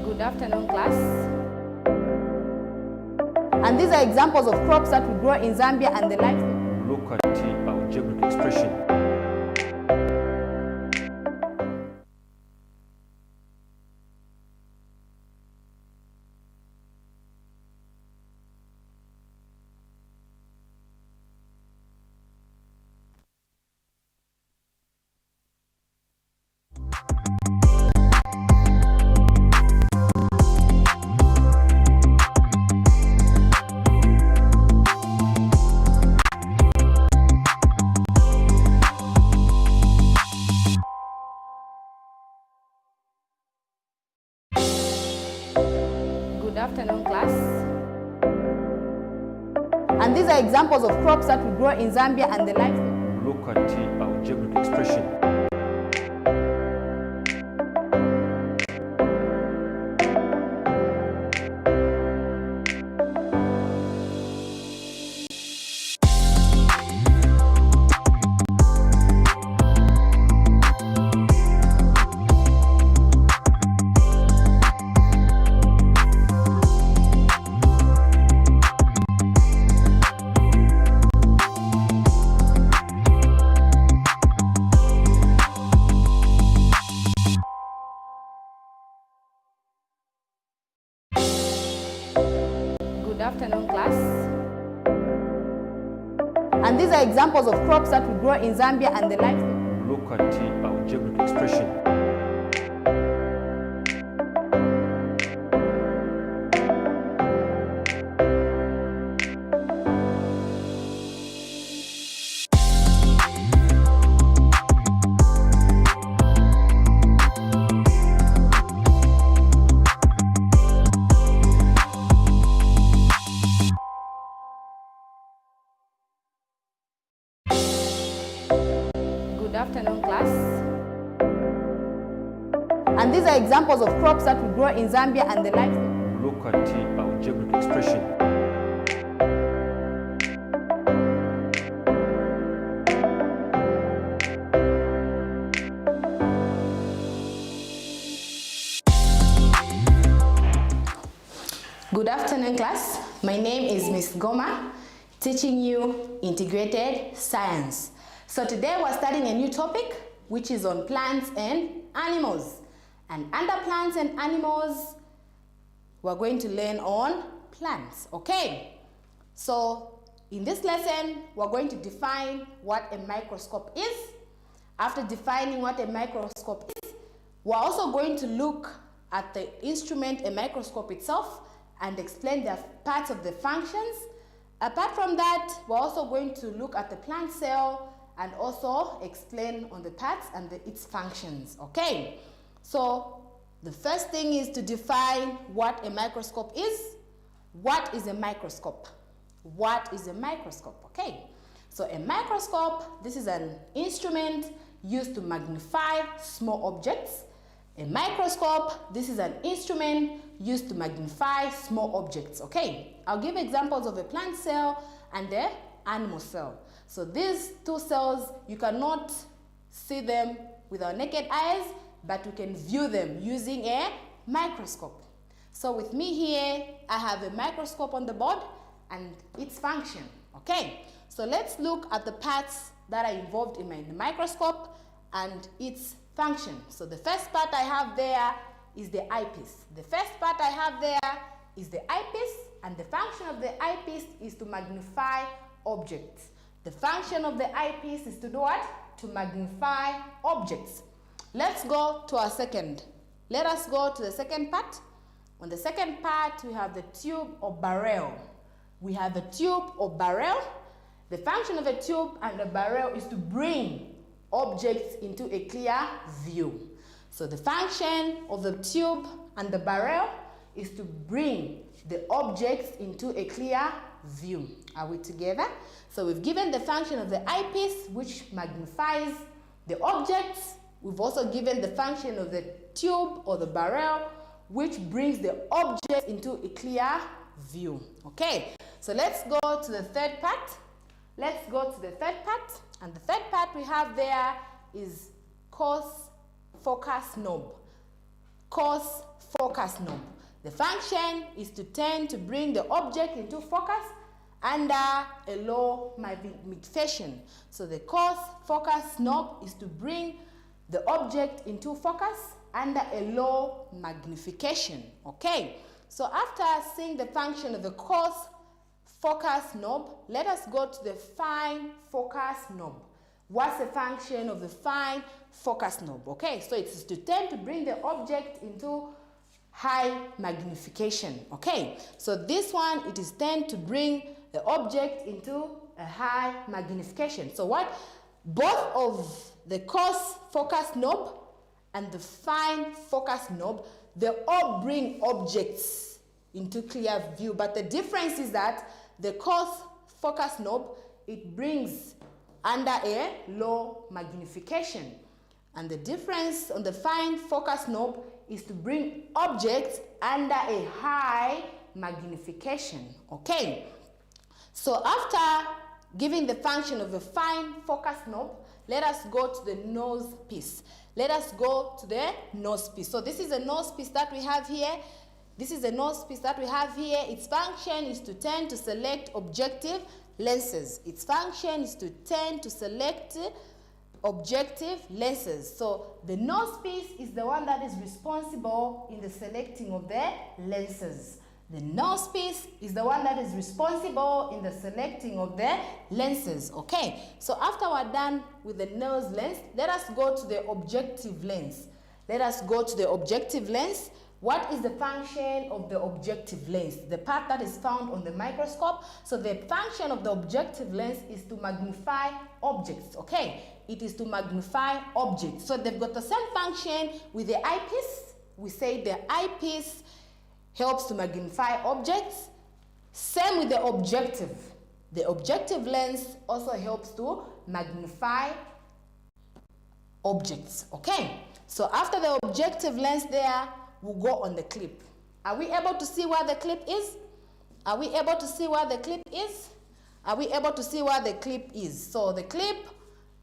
Good afternoon, class. And these are examples of crops that we grow in Zambia and the life. Look at our geographic expression. Good afternoon, class. And these are examples of crops that we grow in Zambia and the life. Look at our geographic expression. Good afternoon, class. And these are examples of crops that we grow in Zambia and the life. Look at our geographic expression. Good afternoon, class. And these are examples of crops that we grow in Zambia and the life. Look at our geographic expression. Good afternoon, class. My name is Miss Goma, teaching you integrated science. So today we're studying a new topic, which is on plants and animals. And under plants and animals, we're going to learn on plants, okay? So in this lesson, we're going to define what a microscope is. After defining what a microscope is, we're also going to look at the instrument, a microscope itself, and explain the parts of the functions. Apart from that, we're also going to look at the plant cell and also explain on the parts and its functions, okay? So the first thing is to define what a microscope is. What is a microscope? What is a microscope, okay? So a microscope, this is an instrument used to magnify small objects. A microscope, this is an instrument used to magnify small objects, okay? I'll give examples of a plant cell and the animal cell. So these two cells, you cannot see them with our naked eyes, but we can view them using a microscope. So with me here, I have a microscope on the board and its function, okay? So let's look at the parts that are involved in the microscope and its function. So the first part I have there is the eyepiece. The first part I have there is the eyepiece, and the function of the eyepiece is to magnify objects. The function of the eyepiece is to do what? To magnify objects. Let's go to our second. Let us go to the second part. On the second part, we have the tube or barrel. We have a tube or barrel. The function of a tube and a barrel is to bring objects into a clear view. So the function of the tube and the barrel is to bring the objects into a clear view. Are we together? So we've given the function of the eyepiece, which magnifies the objects. We've also given the function of the tube or the barrel, which brings the object into a clear view. Okay, so let's go to the third part. Let's go to the third part. And the third part we have there is cos focus knob. Cos focus knob. The function is to tend to bring the object into focus under a low magnification. So the cos focus knob is to bring the object into focus under a low magnification. Okay, so after seeing the function of the cos focus knob, let us go to the fine focus knob. What's the function of the fine focus knob? Okay, so it's to tend to bring the object into high magnification. Okay, so this one, it is tend to bring the object into a high magnification. So what? Both of the cos focus knob and the fine focus knob, they all bring objects into clear view, but the difference is that the cos focus knob, it brings under a low magnification, and the difference on the fine focus knob is to bring objects under a high magnification. Okay, so after giving the function of the fine focus knob, let us go to the nose piece. Let us go to the nose piece. So this is a nose piece that we have here. This is a nose piece that we have here. Its function is to tend to select objective lenses. Its function is to tend to select objective lenses. So the nose piece is the one that is responsible in the selecting of the lenses. The nose piece is the one that is responsible in the selecting of the lenses. Okay, so after we're done with the nose lens, let us go to the objective lens. Let us go to the objective lens. What is the function of the objective lens? The part that is found on the microscope. So the function of the objective lens is to magnify objects. Okay, it is to magnify objects. So they've got the same function with the eyepiece. We say the eyepiece helps to magnify objects. Same with the objective. The objective lens also helps to magnify objects. Okay, so after the objective lens there, we'll go on the clip. Are we able to see where the clip is? Are we able to see where the clip is? Are we able to see where the clip is? So the clip,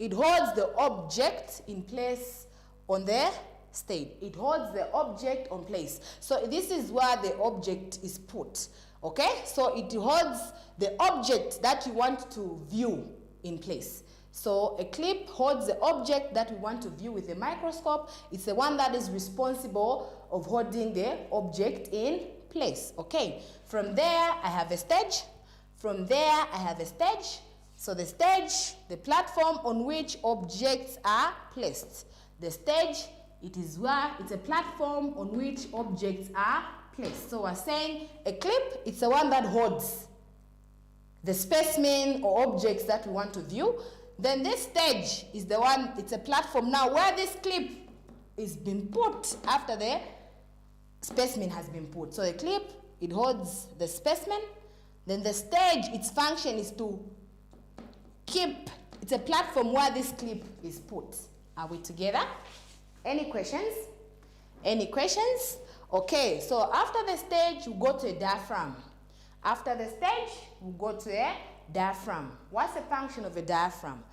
it holds the object in place on the state. It holds the object on place. So this is where the object is put. Okay, so it holds the object that you want to view in place. So a clip holds the object that we want to view with a microscope. It's the one that is responsible of holding the object in place. Okay, from there I have a stage. From there I have a stage. So the stage, the platform on which objects are placed. The stage, it is where it's a platform on which objects are placed. So we're saying a clip, it's the one that holds the specimen or objects that we want to view. Then this stage is the one, it's a platform now where this clip is being put after the specimen has been put. So the clip, it holds the specimen. Then the stage, its function is to keep, it's a platform where this clip is put. Are we together? Any questions? Any questions? Okay, so after the stage, we go to a diaphragm. After the stage, we go to a diaphragm. What's the function of a diaphragm?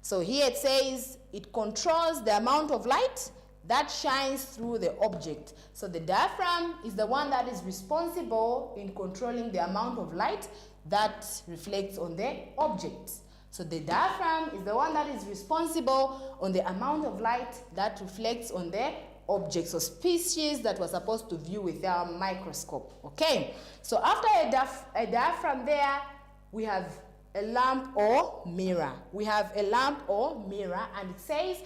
So here it says it controls the amount of light that shines through the object. So the diaphragm is the one that is responsible in controlling the amount of light that reflects on the object. So the diaphragm is the one that is responsible on the amount of light that reflects on the objects or species that we're supposed to view with our microscope. Okay, so after a diaphragm there, we have a lamp or mirror. We have a lamp or mirror, and it says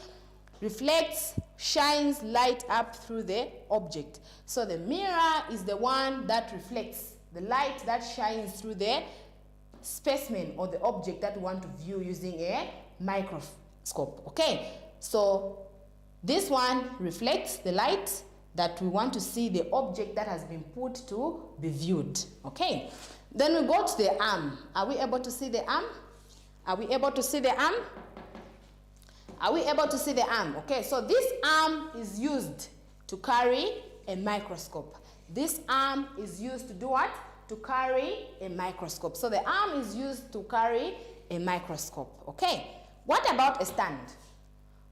reflects, shines light up through the object. So the mirror is the one that reflects the light that shines through the specimen or the object that we want to view using a microscope. Okay, so this one reflects the light that we want to see the object that has been put to be viewed. Okay, then we go to the arm. Are we able to see the arm? Are we able to see the arm? Are we able to see the arm? Okay, so this arm is used to carry a microscope. This arm is used to do what? To carry a microscope. So the arm is used to carry a microscope. Okay, what about a stand?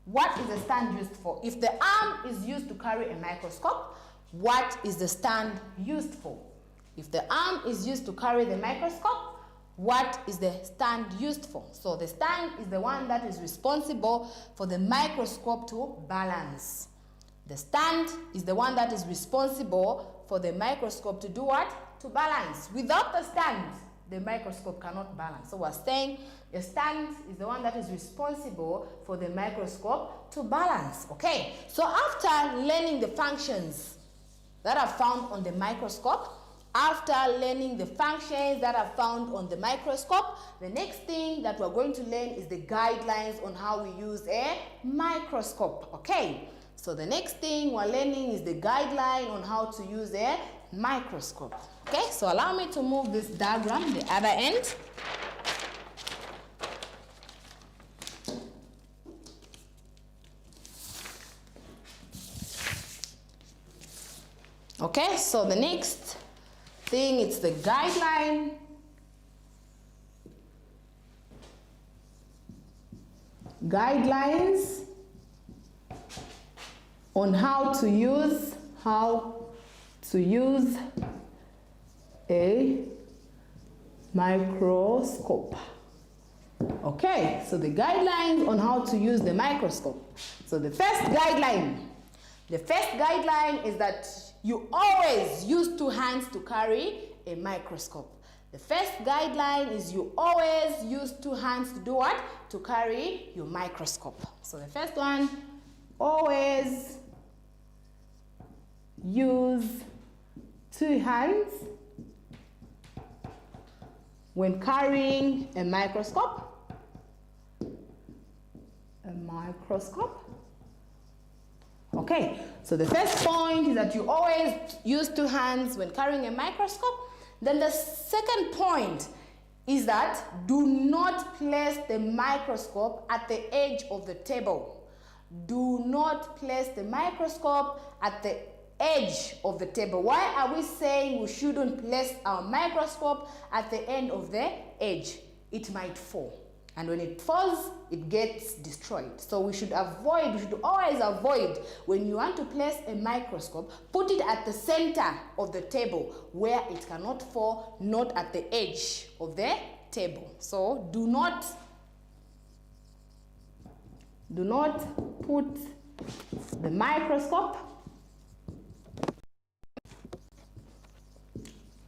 What is the stand used for? If the arm is used to carry a microscope, what is the stand used for? If the arm is used to carry the microscope, what is the stand used for? So the stand is the one that is responsible for the microscope to balance. The stand is the one that is responsible for the microscope to do what? To balance. Without the stand, the microscope cannot balance. So we're saying the stand is the one that is responsible for the microscope to balance. Okay, so after learning the functions that are found on the microscope, after learning the functions that are found on the microscope, the next thing that we're going to learn is the guidelines on how we use a microscope. Okay, so the next thing we're learning is the guideline on how to use a microscope. Okay, so allow me to move this diagram the other end. Okay, so the next thing, it's the guideline. Guidelines on how to use a microscope. Okay, so the guidelines on how to use the microscope. So the first guideline is that you always use two hands to carry a microscope. The first guideline is you always use two hands to do what? To carry your microscope. So the first one, always use two hands when carrying a microscope. Okay, so the first point is that you always use two hands when carrying a microscope. Then the second point is that do not place the microscope at the edge of the table. Do not place the microscope at the edge of the table. Why are we saying we shouldn't place our microscope at the end of the edge? It might fall. And when it falls, it gets destroyed. So we should always avoid, when you want to place a microscope, put it at the center of the table where it cannot fall, not at the edge of the table. So do not put the microscope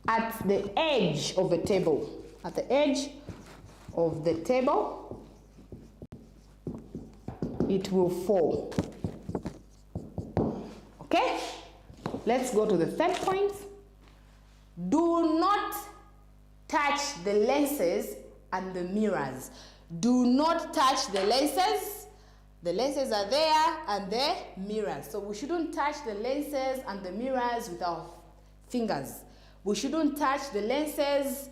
at the edge of the table. At the edge of the table, it will fall. Okay, let's go to the third point. Do not touch the lenses and the mirrors. Do not touch the lenses. The lenses are there and the mirrors. So we shouldn't touch the lenses and the mirrors with our fingers. We shouldn't touch the lenses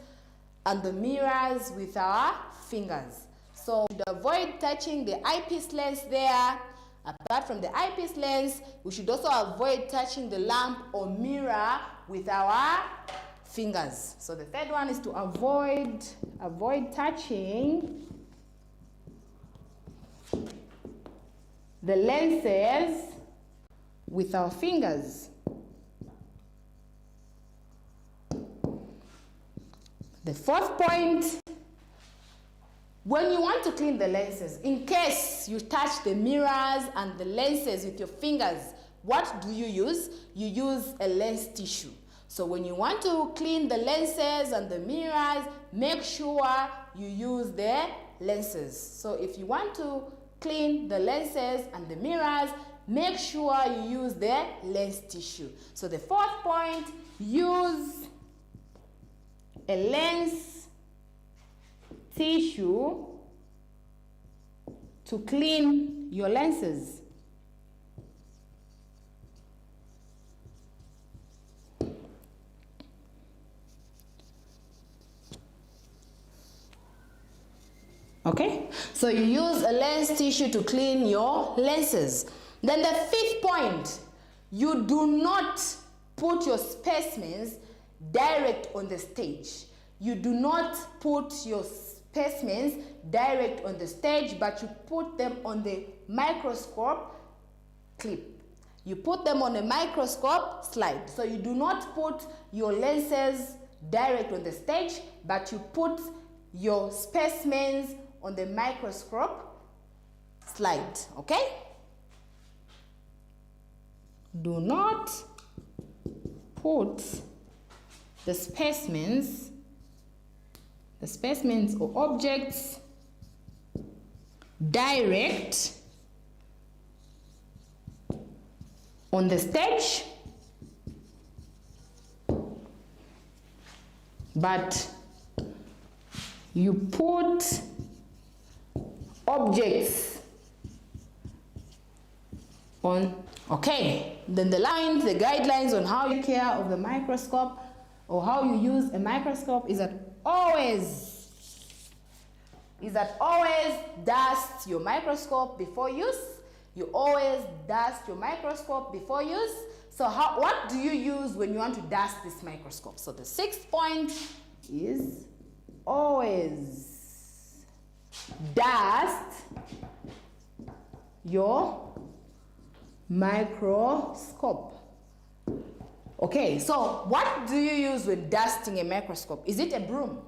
and the mirrors with our fingers. So we should avoid touching the eyepiece lens there. Apart from the eyepiece lens, we should also avoid touching the lamp or mirror with our fingers. So the third one is to avoid touching the lenses with our fingers. The fourth point, when you want to clean the lenses, in case you touch the mirrors and the lenses with your fingers, what do you use? You use a lens tissue. So when you want to clean the lenses and the mirrors, make sure you use the lenses. So if you want to clean the lenses and the mirrors, make sure you use the lens tissue. So the fourth point, use a lens tissue to clean your lenses. Okay, so you use a lens tissue to clean your lenses. Then the fifth point, you do not put your specimens direct on the stage. You do not put your specimens direct on the stage, but you put them on the microscope clip. You put them on a microscope slide. So you do not put your lenses direct on the stage, but you put your specimens on the microscope slide, okay? Do not put the specimens or objects direct on the stage, but you put objects on. Okay, then the guidelines on how you take care of the microscope or how you use a microscope is that always dust your microscope before use. You always dust your microscope before use. So what do you use when you want to dust this microscope? So the sixth point is always dust your microscope. Okay, so what do you use when dusting a microscope? Is it a broom?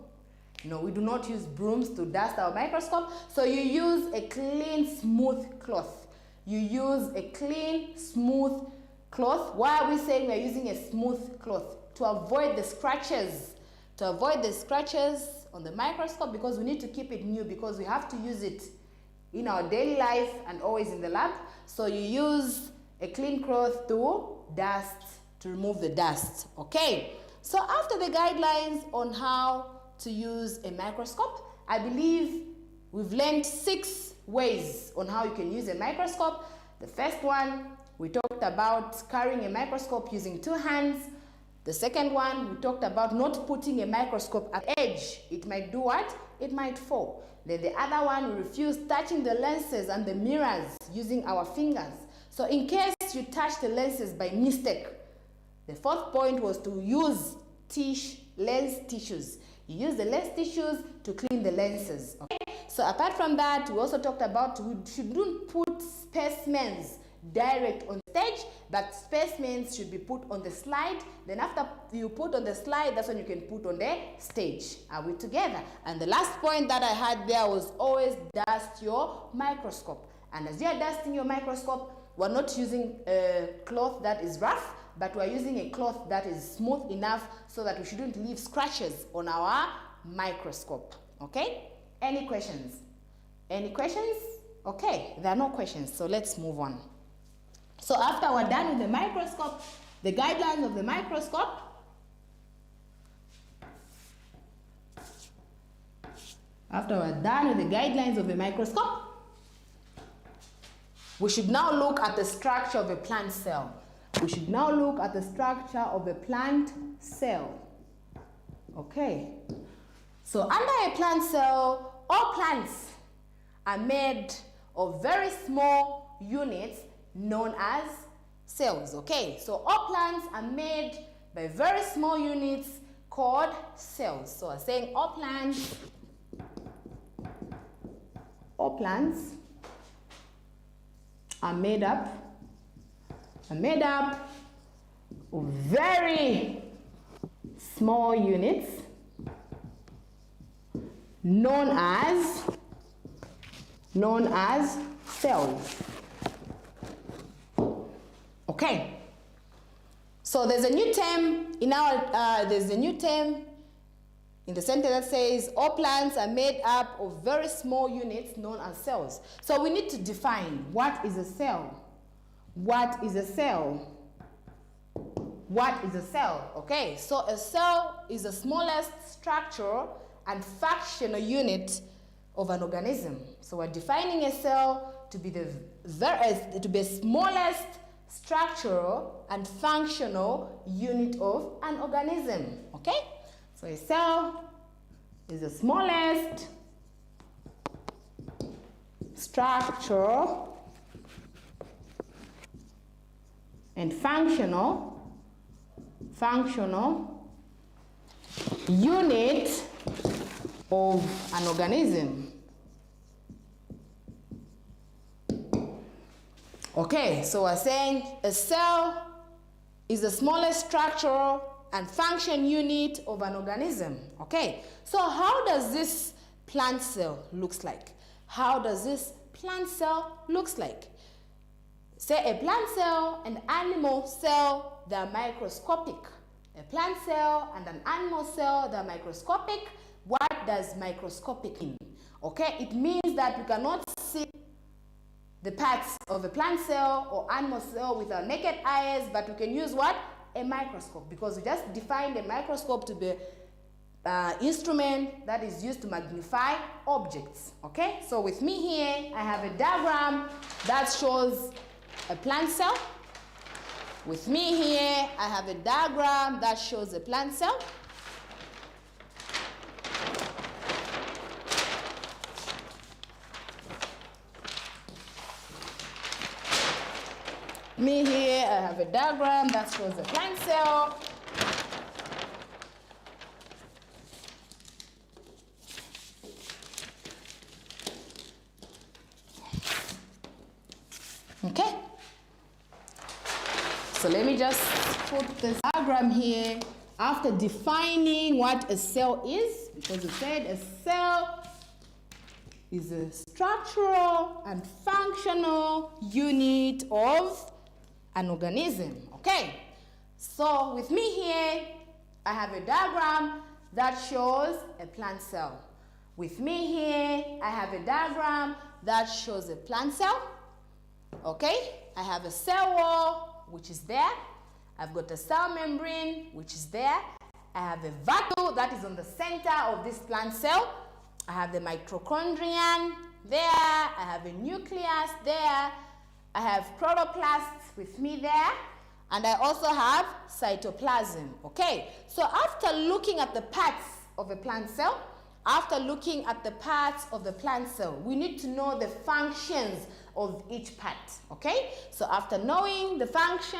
No, we do not use brooms to dust our microscope. So you use a clean, smooth cloth. You use a clean, smooth cloth. Why are we saying we are using a smooth cloth? To avoid the scratches. To avoid the scratches on the microscope, because we need to keep it new, because we have to use it in our daily life and always in the lab. So you use a clean cloth to dust, to remove the dust. Okay, so after the guidelines on how to use a microscope, I believe we've learned 6 ways on how you can use a microscope. The first one, we talked about carrying a microscope using 2 hands. The second one, we talked about not putting a microscope at the edge. It might do what? It might fall. Then the other one, we refuse touching the lenses and the mirrors using our fingers. So in case you touch the lenses by mistake, the fourth point was to use lens tissues. You use the lens tissues to clean the lenses. Okay? So apart from that, we also talked about we shouldn't put specimens direct on stage, but specimens should be put on the slide. Then after you put on the slide, that's when you can put on the stage. Are we together? And the last point that I had there was always dust your microscope. And as you are dusting your microscope, we're not using a cloth that is rough, but we're using a cloth that is smooth enough so that we shouldn't leave scratches on our microscope. Okay? Any questions? Any questions? Okay, there are no questions, so let's move on. So after we're done with the microscope, the guidelines of the microscope, we should now look at the structure of a plant cell. Okay. So under a plant cell, all plants are made of very small units known as cells. Okay, so all plants are made by very small units called cells. So I'm saying all plants are made up are made up of very small units known as cells. Okay. So there's a new term in the sentence that says all plants are made up of very small units known as cells. So we need to define what is a cell. What is a cell? What is a cell? Okay, so a cell is the smallest structure and functional unit of an organism. So we're defining a cell to be the smallest structural and functional unit of an organism. Okay? So a cell is the smallest structural and functional unit of an organism. Okay, so we're saying a cell is the smallest structural and function unit of an organism. Okay, so how does this plant cell looks like? How does this plant cell looks like? Say a plant cell and animal cell, they are microscopic. A plant cell and an animal cell, they are microscopic. What does microscopic mean? Okay, it means that we cannot see the parts of a plant cell or animal cell with our naked eyes, but we can use what? A microscope, because we just defined a microscope to be an instrument that is used to magnify objects. Okay, so with me here, I have a diagram that shows a plant cell. With me here, I have a diagram that shows a plant cell. Me here, I have a diagram that shows a plant cell. Okay. So let me just put this diagram here after defining what a cell is, because it said a cell is a structural and functional unit of an organism. Okay, so with me here, I have a diagram that shows a plant cell. With me here, I have a diagram that shows a plant cell. Okay, I have a cell wall, which is there. I've got a cell membrane, which is there. I have a vacuole that is on the center of this plant cell. I have the mitochondrion there. I have a nucleus there. I have chloroplast with me there. And I also have cytoplasm. Okay, so after looking at the parts of a plant cell, we need to know the functions of each part. Okay, so after knowing the parts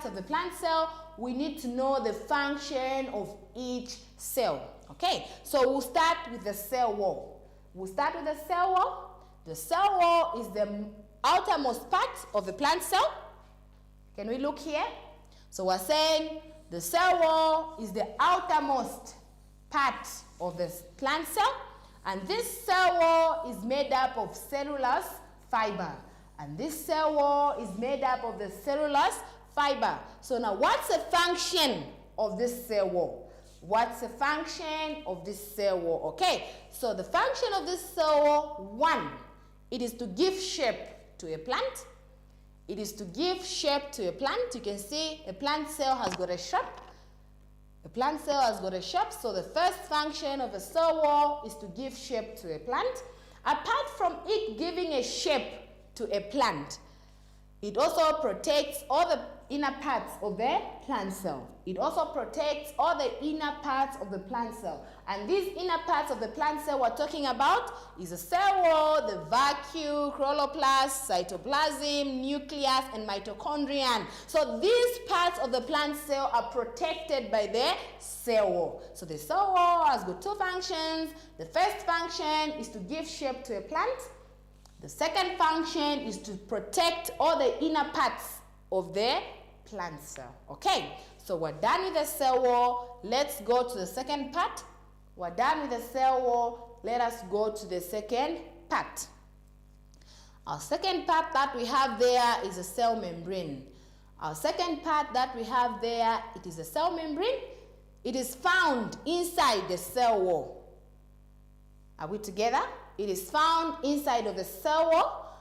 of the plant cell, we need to know the function of each cell. Okay, so we'll start with the cell wall. The cell wall is the outermost part of the plant cell. Can we look here? So we're saying the cell wall is the outermost part of the plant cell, and this cell wall is made up of cellulose fiber. So now what's the function of this cell wall? Okay, so the function of this cell wall, one, it is to give shape to a plant. You can see a plant cell has got a shape. So the first function of a cell wall is to give shape to a plant. Apart from it giving a shape to a plant, it also protects all the inner parts of the plant cell. And these inner parts of the plant cell we're talking about is the cell wall, the vacuole, chloroplast, cytoplasm, nucleus, and mitochondrion. So these parts of the plant cell are protected by the cell wall. So the cell wall has got two functions. The first function is to give shape to a plant. The second function is to protect all the inner parts of the plant cell. Okay, so we're done with the cell wall. Let's go to the second part. We're done with the cell wall. Let us go to the second part. Our second part that we have there is a cell membrane. Our second part that we have there, it is a cell membrane. It is found inside the cell wall. Are we together? It is found inside of the cell wall.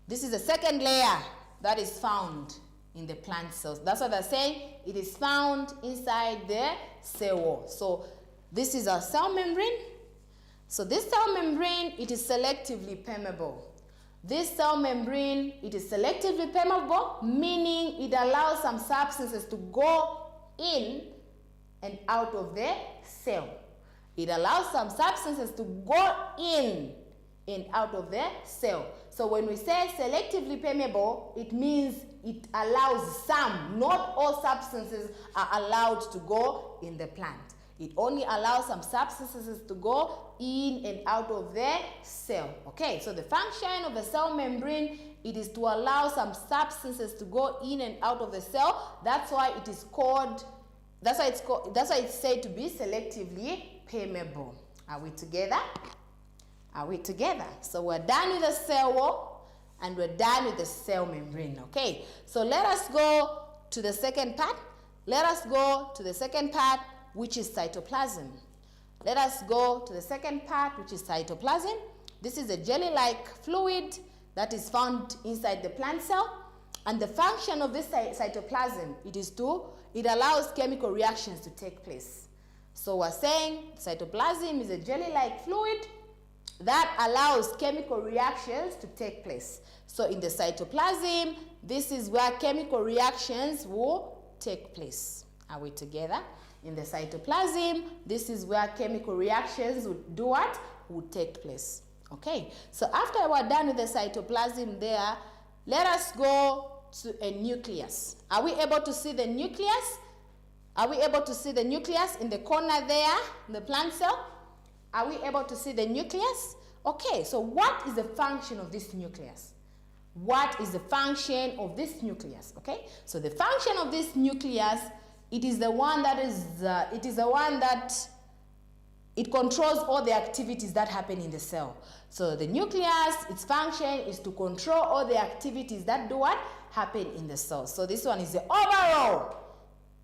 This is the second layer that is found in the plant cells. That's what they're saying. It is found inside the cell wall. So this is our cell membrane. So this cell membrane, it is selectively permeable. This cell membrane, it is selectively permeable, meaning it allows some substances to go in and out of the cell. It allows some substances to go in and out of the cell. So when we say selectively permeable, it means it allows some, not all substances are allowed to go in the plant. It only allows some substances to go in and out of the cell. Okay, so the function of the cell membrane, it is to allow some substances to go in and out of the cell. That's why it is called, that's why it's said to be selectively permeable. Are we together? Are we together? So we're done with the cell wall and we're done with the cell membrane. Okay, so let us go to the second part. Let us go to the second part, which is cytoplasm. Let us go to the second part, which is cytoplasm. This is a jelly-like fluid that is found inside the plant cell. And the function of this cytoplasm, it allows chemical reactions to take place. So we're saying cytoplasm is a jelly-like fluid that allows chemical reactions to take place. So in the cytoplasm, this is where chemical reactions will take place. Are we together? In the cytoplasm, this is where chemical reactions would do what? Would take place. Okay, so after we're done with the cytoplasm there, let us go to a nucleus. Are we able to see the nucleus? Are we able to see the nucleus in the corner there, in the plant cell? Are we able to see the nucleus? Okay, so what is the function of this nucleus? What is the function of this nucleus? Okay, so the function of this nucleus, it is the one that it controls all the activities that happen in the cell. So the nucleus, its function is to control all the activities that do what? Happen in the cell. So this one is the overall.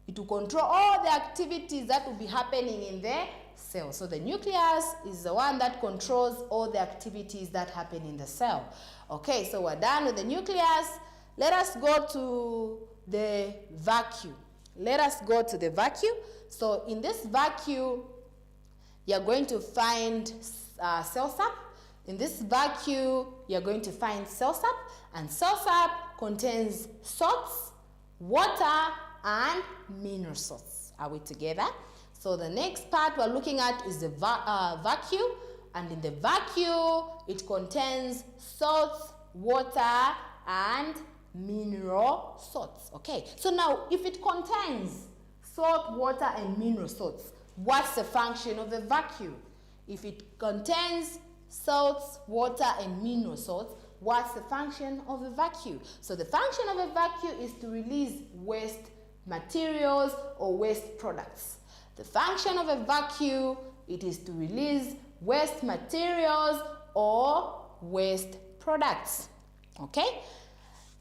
It will control all the activities that will be happening in the cell. So the nucleus is the one that controls all the activities that happen in the cell. Okay, so we're done with the nucleus. Let us go to the vacuum. Let us go to the vacuum. So in this vacuum, you're going to find cell sap. In this vacuum, you're going to find cell sap. And cell sap contains salts, water, and mineral salts. Are we together? So the next part we're looking at is the vacuum. And in the vacuum, it contains salts, water, and mineral salts. Okay, so now if it contains salt, water, and mineral salts, what's the function of the vacuum? If it contains salts, water, and mineral salts, what's the function of a vacuum? So the function of a vacuum is to release waste materials or waste products. The function of a vacuum, it is to release waste materials or waste products. Okay?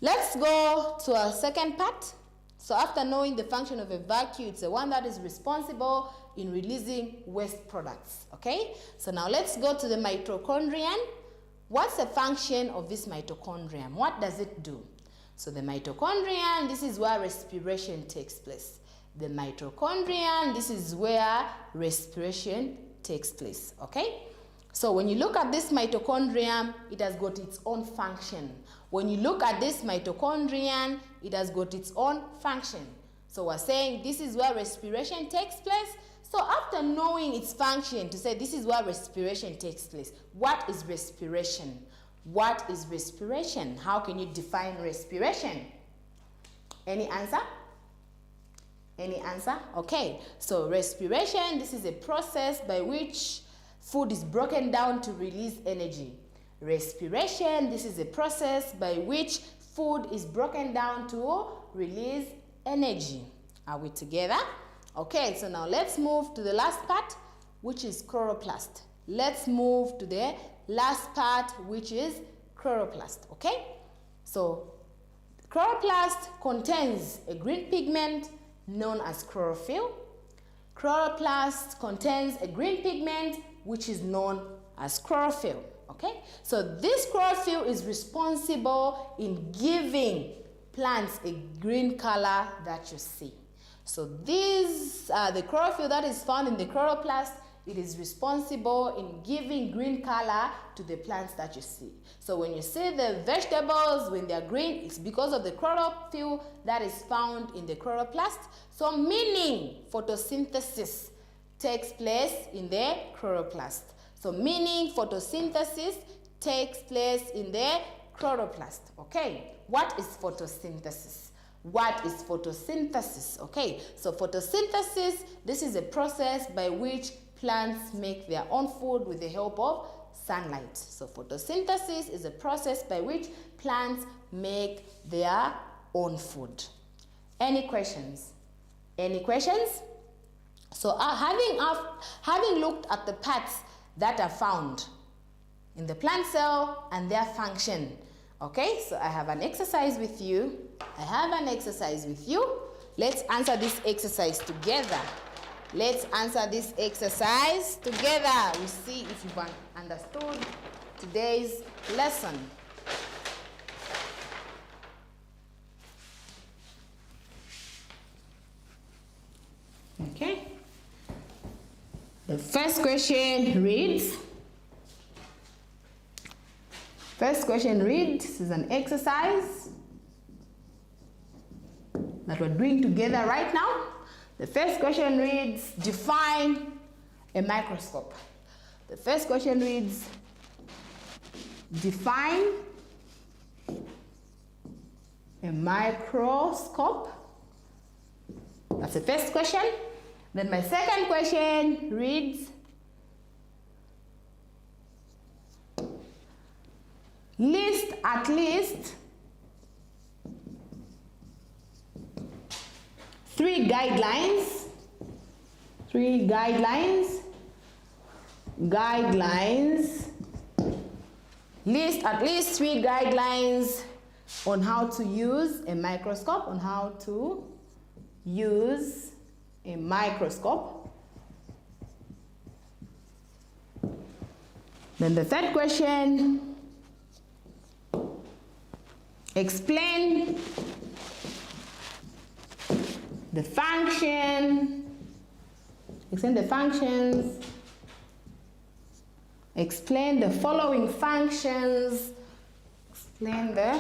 Let's go to our second part. So after knowing the function of a vacuum, it's the one that is responsible in releasing waste products. Okay? So now let's go to the mitochondrion. What's the function of this mitochondrion? What does it do? So the mitochondrion, this is where respiration takes place. The mitochondrion, this is where respiration takes place. Okay? So when you look at this mitochondrion, it has got its own function. When you look at this mitochondrion, it has got its own function. So we're saying this is where respiration takes place. So after knowing its function, to say this is where respiration takes place, what is respiration? What is respiration? How can you define respiration? Any answer? Any answer? Okay, so respiration, this is a process by which food is broken down to release energy. Respiration, this is a process by which food is broken down to release energy. Are we together? Okay, so now let's move to the last part, which is chloroplast. Let's move to the last part, which is chloroplast. Okay, so chloroplast contains a green pigment known as chlorophyll. Chloroplast contains a green pigment which is known as chlorophyll. Okay, so this chlorophyll is responsible in giving plants a green color that you see. So these the chlorophyll that is found in the chloroplast. It is responsible in giving green color to the plants that you see. So when you see the vegetables, when they're green, it's because of the chlorophyll that is found in the chloroplast. So meaning photosynthesis takes place in the chloroplast. So meaning photosynthesis takes place in the chloroplast. Okay, what is photosynthesis? What is photosynthesis? Okay, so photosynthesis, this is a process by which plants make their own food with the help of sunlight. So photosynthesis is a process by which plants make their own food. Any questions? Any questions? So having looked at the parts that are found in the plant cell and their function, okay, so I have an exercise with you. Let's answer this exercise together. Let's answer this exercise together. We see if you've understood today's lesson. Okay. The first question reads, this is an exercise that we're doing together right now. The first question reads, define a microscope. The first question reads, define a microscope. That's the first question. Then my second question reads, list at least 3 guidelines. List at least 3 guidelines on how to use a microscope, Then the third question, explain the functions, explain the following functions, explain the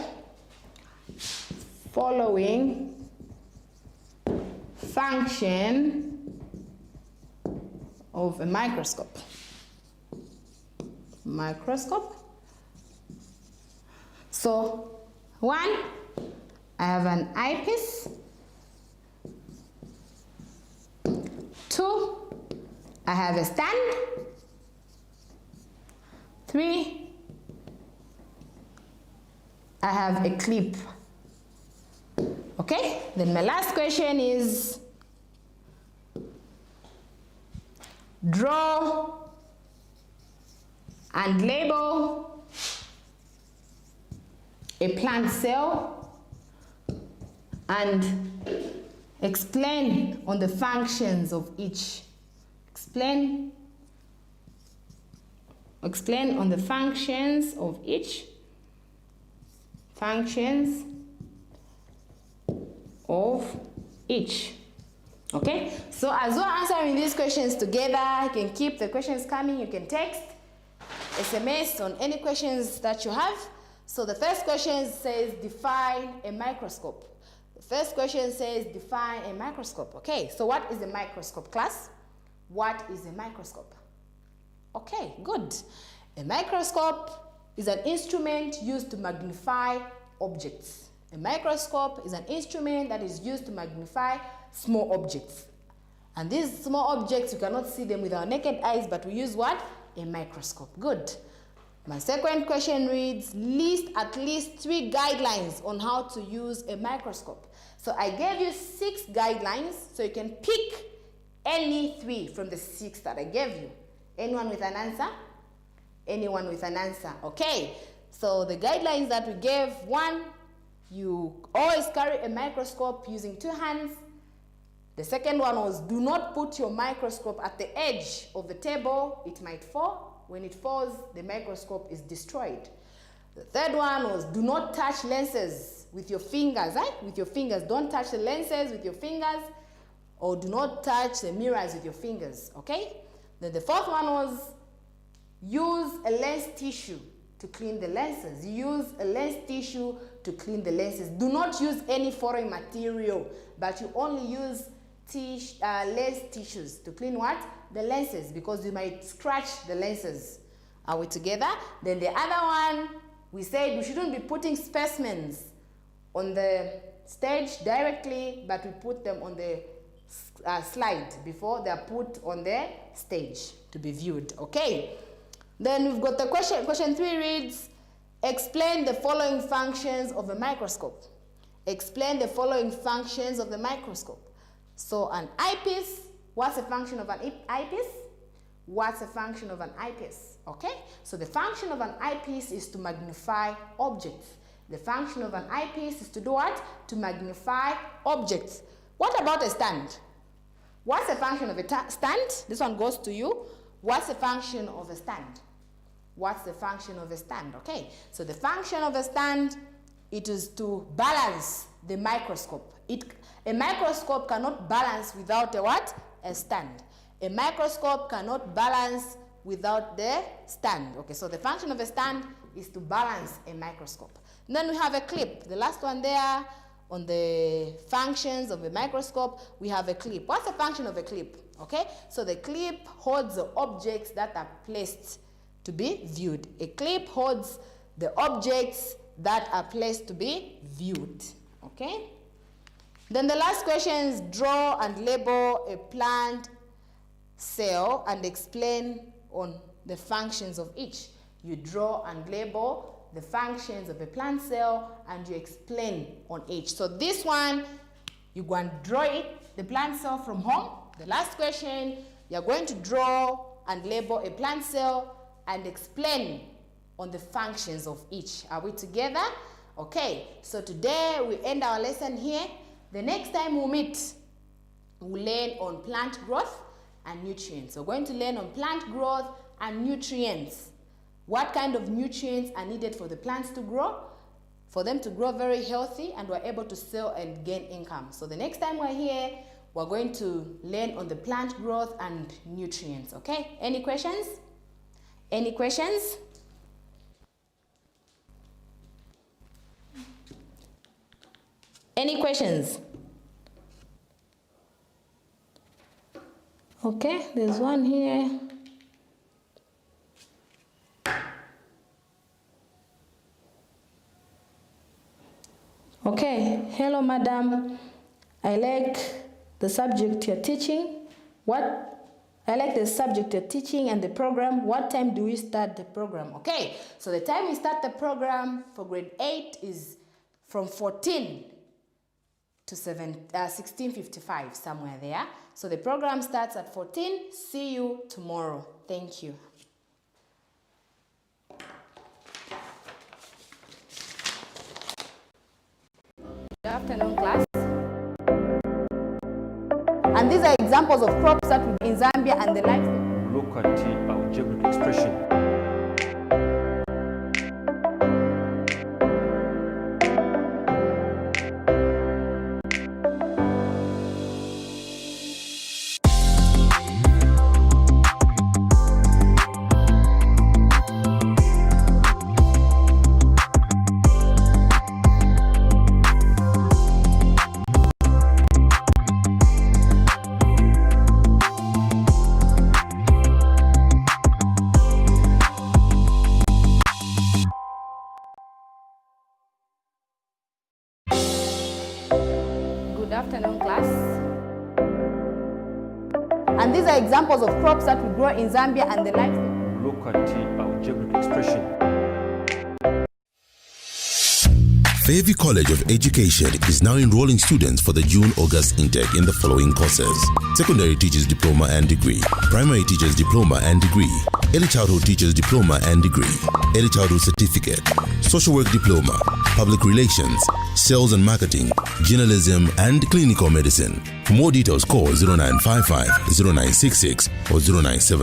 following function of a microscope. So 1, I have an eyepiece. 2, I have a stand. 3, I have a clip. Okay, then my last question is, draw and label a plant cell and explain on the functions of each. Explain on the functions of each. Okay, so as we're answering these questions together, you can keep the questions coming. You can text, SMS on any questions that you have. So the first question says define a microscope. Okay, so what is a microscope, class? What is a microscope? Okay, good. A microscope is an instrument used to magnify objects. A microscope is an instrument that is used to magnify small objects. And these small objects, you cannot see them with our naked eyes, but we use what? A microscope. Good. My second question reads, list at least 3 guidelines on how to use a microscope. So I gave you 6 guidelines, so you can pick any 3 from the 6 that I gave you. Anyone with an answer? Anyone with an answer? Okay, so the guidelines that we gave, 1, you always carry a microscope using 2 hands. The second one was, do not put your microscope at the edge of the table, it might fall. When it falls, the microscope is destroyed. The third one was, do not touch lenses with your fingers, right? With your fingers, don't touch the lenses with your fingers, or do not touch the mirrors with your fingers, okay? Then the fourth one was, use a lens tissue to clean the lenses. Use a lens tissue to clean the lenses. Do not use any foreign material, but you only use lens tissues to clean what? The lenses, because you might scratch the lenses. Are we together? Then the other one, we said we shouldn't be putting specimens on the stage directly, but we put them on the slide before they are put on the stage to be viewed. Okay. Then we've got the question. Question 3 reads, explain the following functions of a microscope. Explain the following functions of the microscope. So an eyepiece, what's the function of an eyepiece? What's the function of an eyepiece? Okay, so the function of an eyepiece is to magnify objects. The function of an eyepiece is to do what? To magnify objects. What about a stand? What's the function of a stand? This one goes to you. What's the function of a stand? What's the function of a stand? Okay, so the function of a stand, it is to balance the microscope. A microscope cannot balance without a what? A stand. A microscope cannot balance without the stand. Okay, so the function of a stand is to balance a microscope. And then we have a clip. The last one there on the functions of a microscope, we have a clip. What's the function of a clip? Okay, so the clip holds the objects that are placed to be viewed. A clip holds the objects that are placed to be viewed. Okay. Then the last question is, draw and label a plant cell and explain on the functions of each. You draw and label the functions of a plant cell and you explain on each. So this one, you go and draw it, the plant cell from home. The last question, you're going to draw and label a plant cell and explain on the functions of each. Are we together? Okay, so today we end our lesson here. The next time we meet, we'll learn on plant growth and nutrients. So we're going to learn on plant growth and nutrients. What kind of nutrients are needed for the plants to grow? For them to grow very healthy and we're able to sell and gain income. So the next time we're here, we're going to learn on the plant growth and nutrients, okay? Any questions? Any questions? Any questions? Okay, there's one here. Okay, hello madam. I like the subject you're teaching. I like the subject you're teaching and the program. What time do we start the program? Okay, so the time we start the program for grade 8 is from 14 to 16:55, somewhere there. So the program starts at 14. See you tomorrow. Thank you. Good afternoon, class. And these are examples of crops that we in Zambia and the livestock. Look at algebraic expression. And these are examples of crops that we grow in Zambia and the livestock. look at algebraic expression. Fairview College of Education is now enrolling students for the June-August intake in the following courses: Secondary Teachers Diploma and Degree, Primary Teachers Diploma and Degree, Early Childhood Teachers Diploma and Degree, Early Childhood Certificate, Social Work Diploma, Public Relations, Sales and Marketing, Journalism and Clinical Medicine. For more details, call 0955 0966 or 097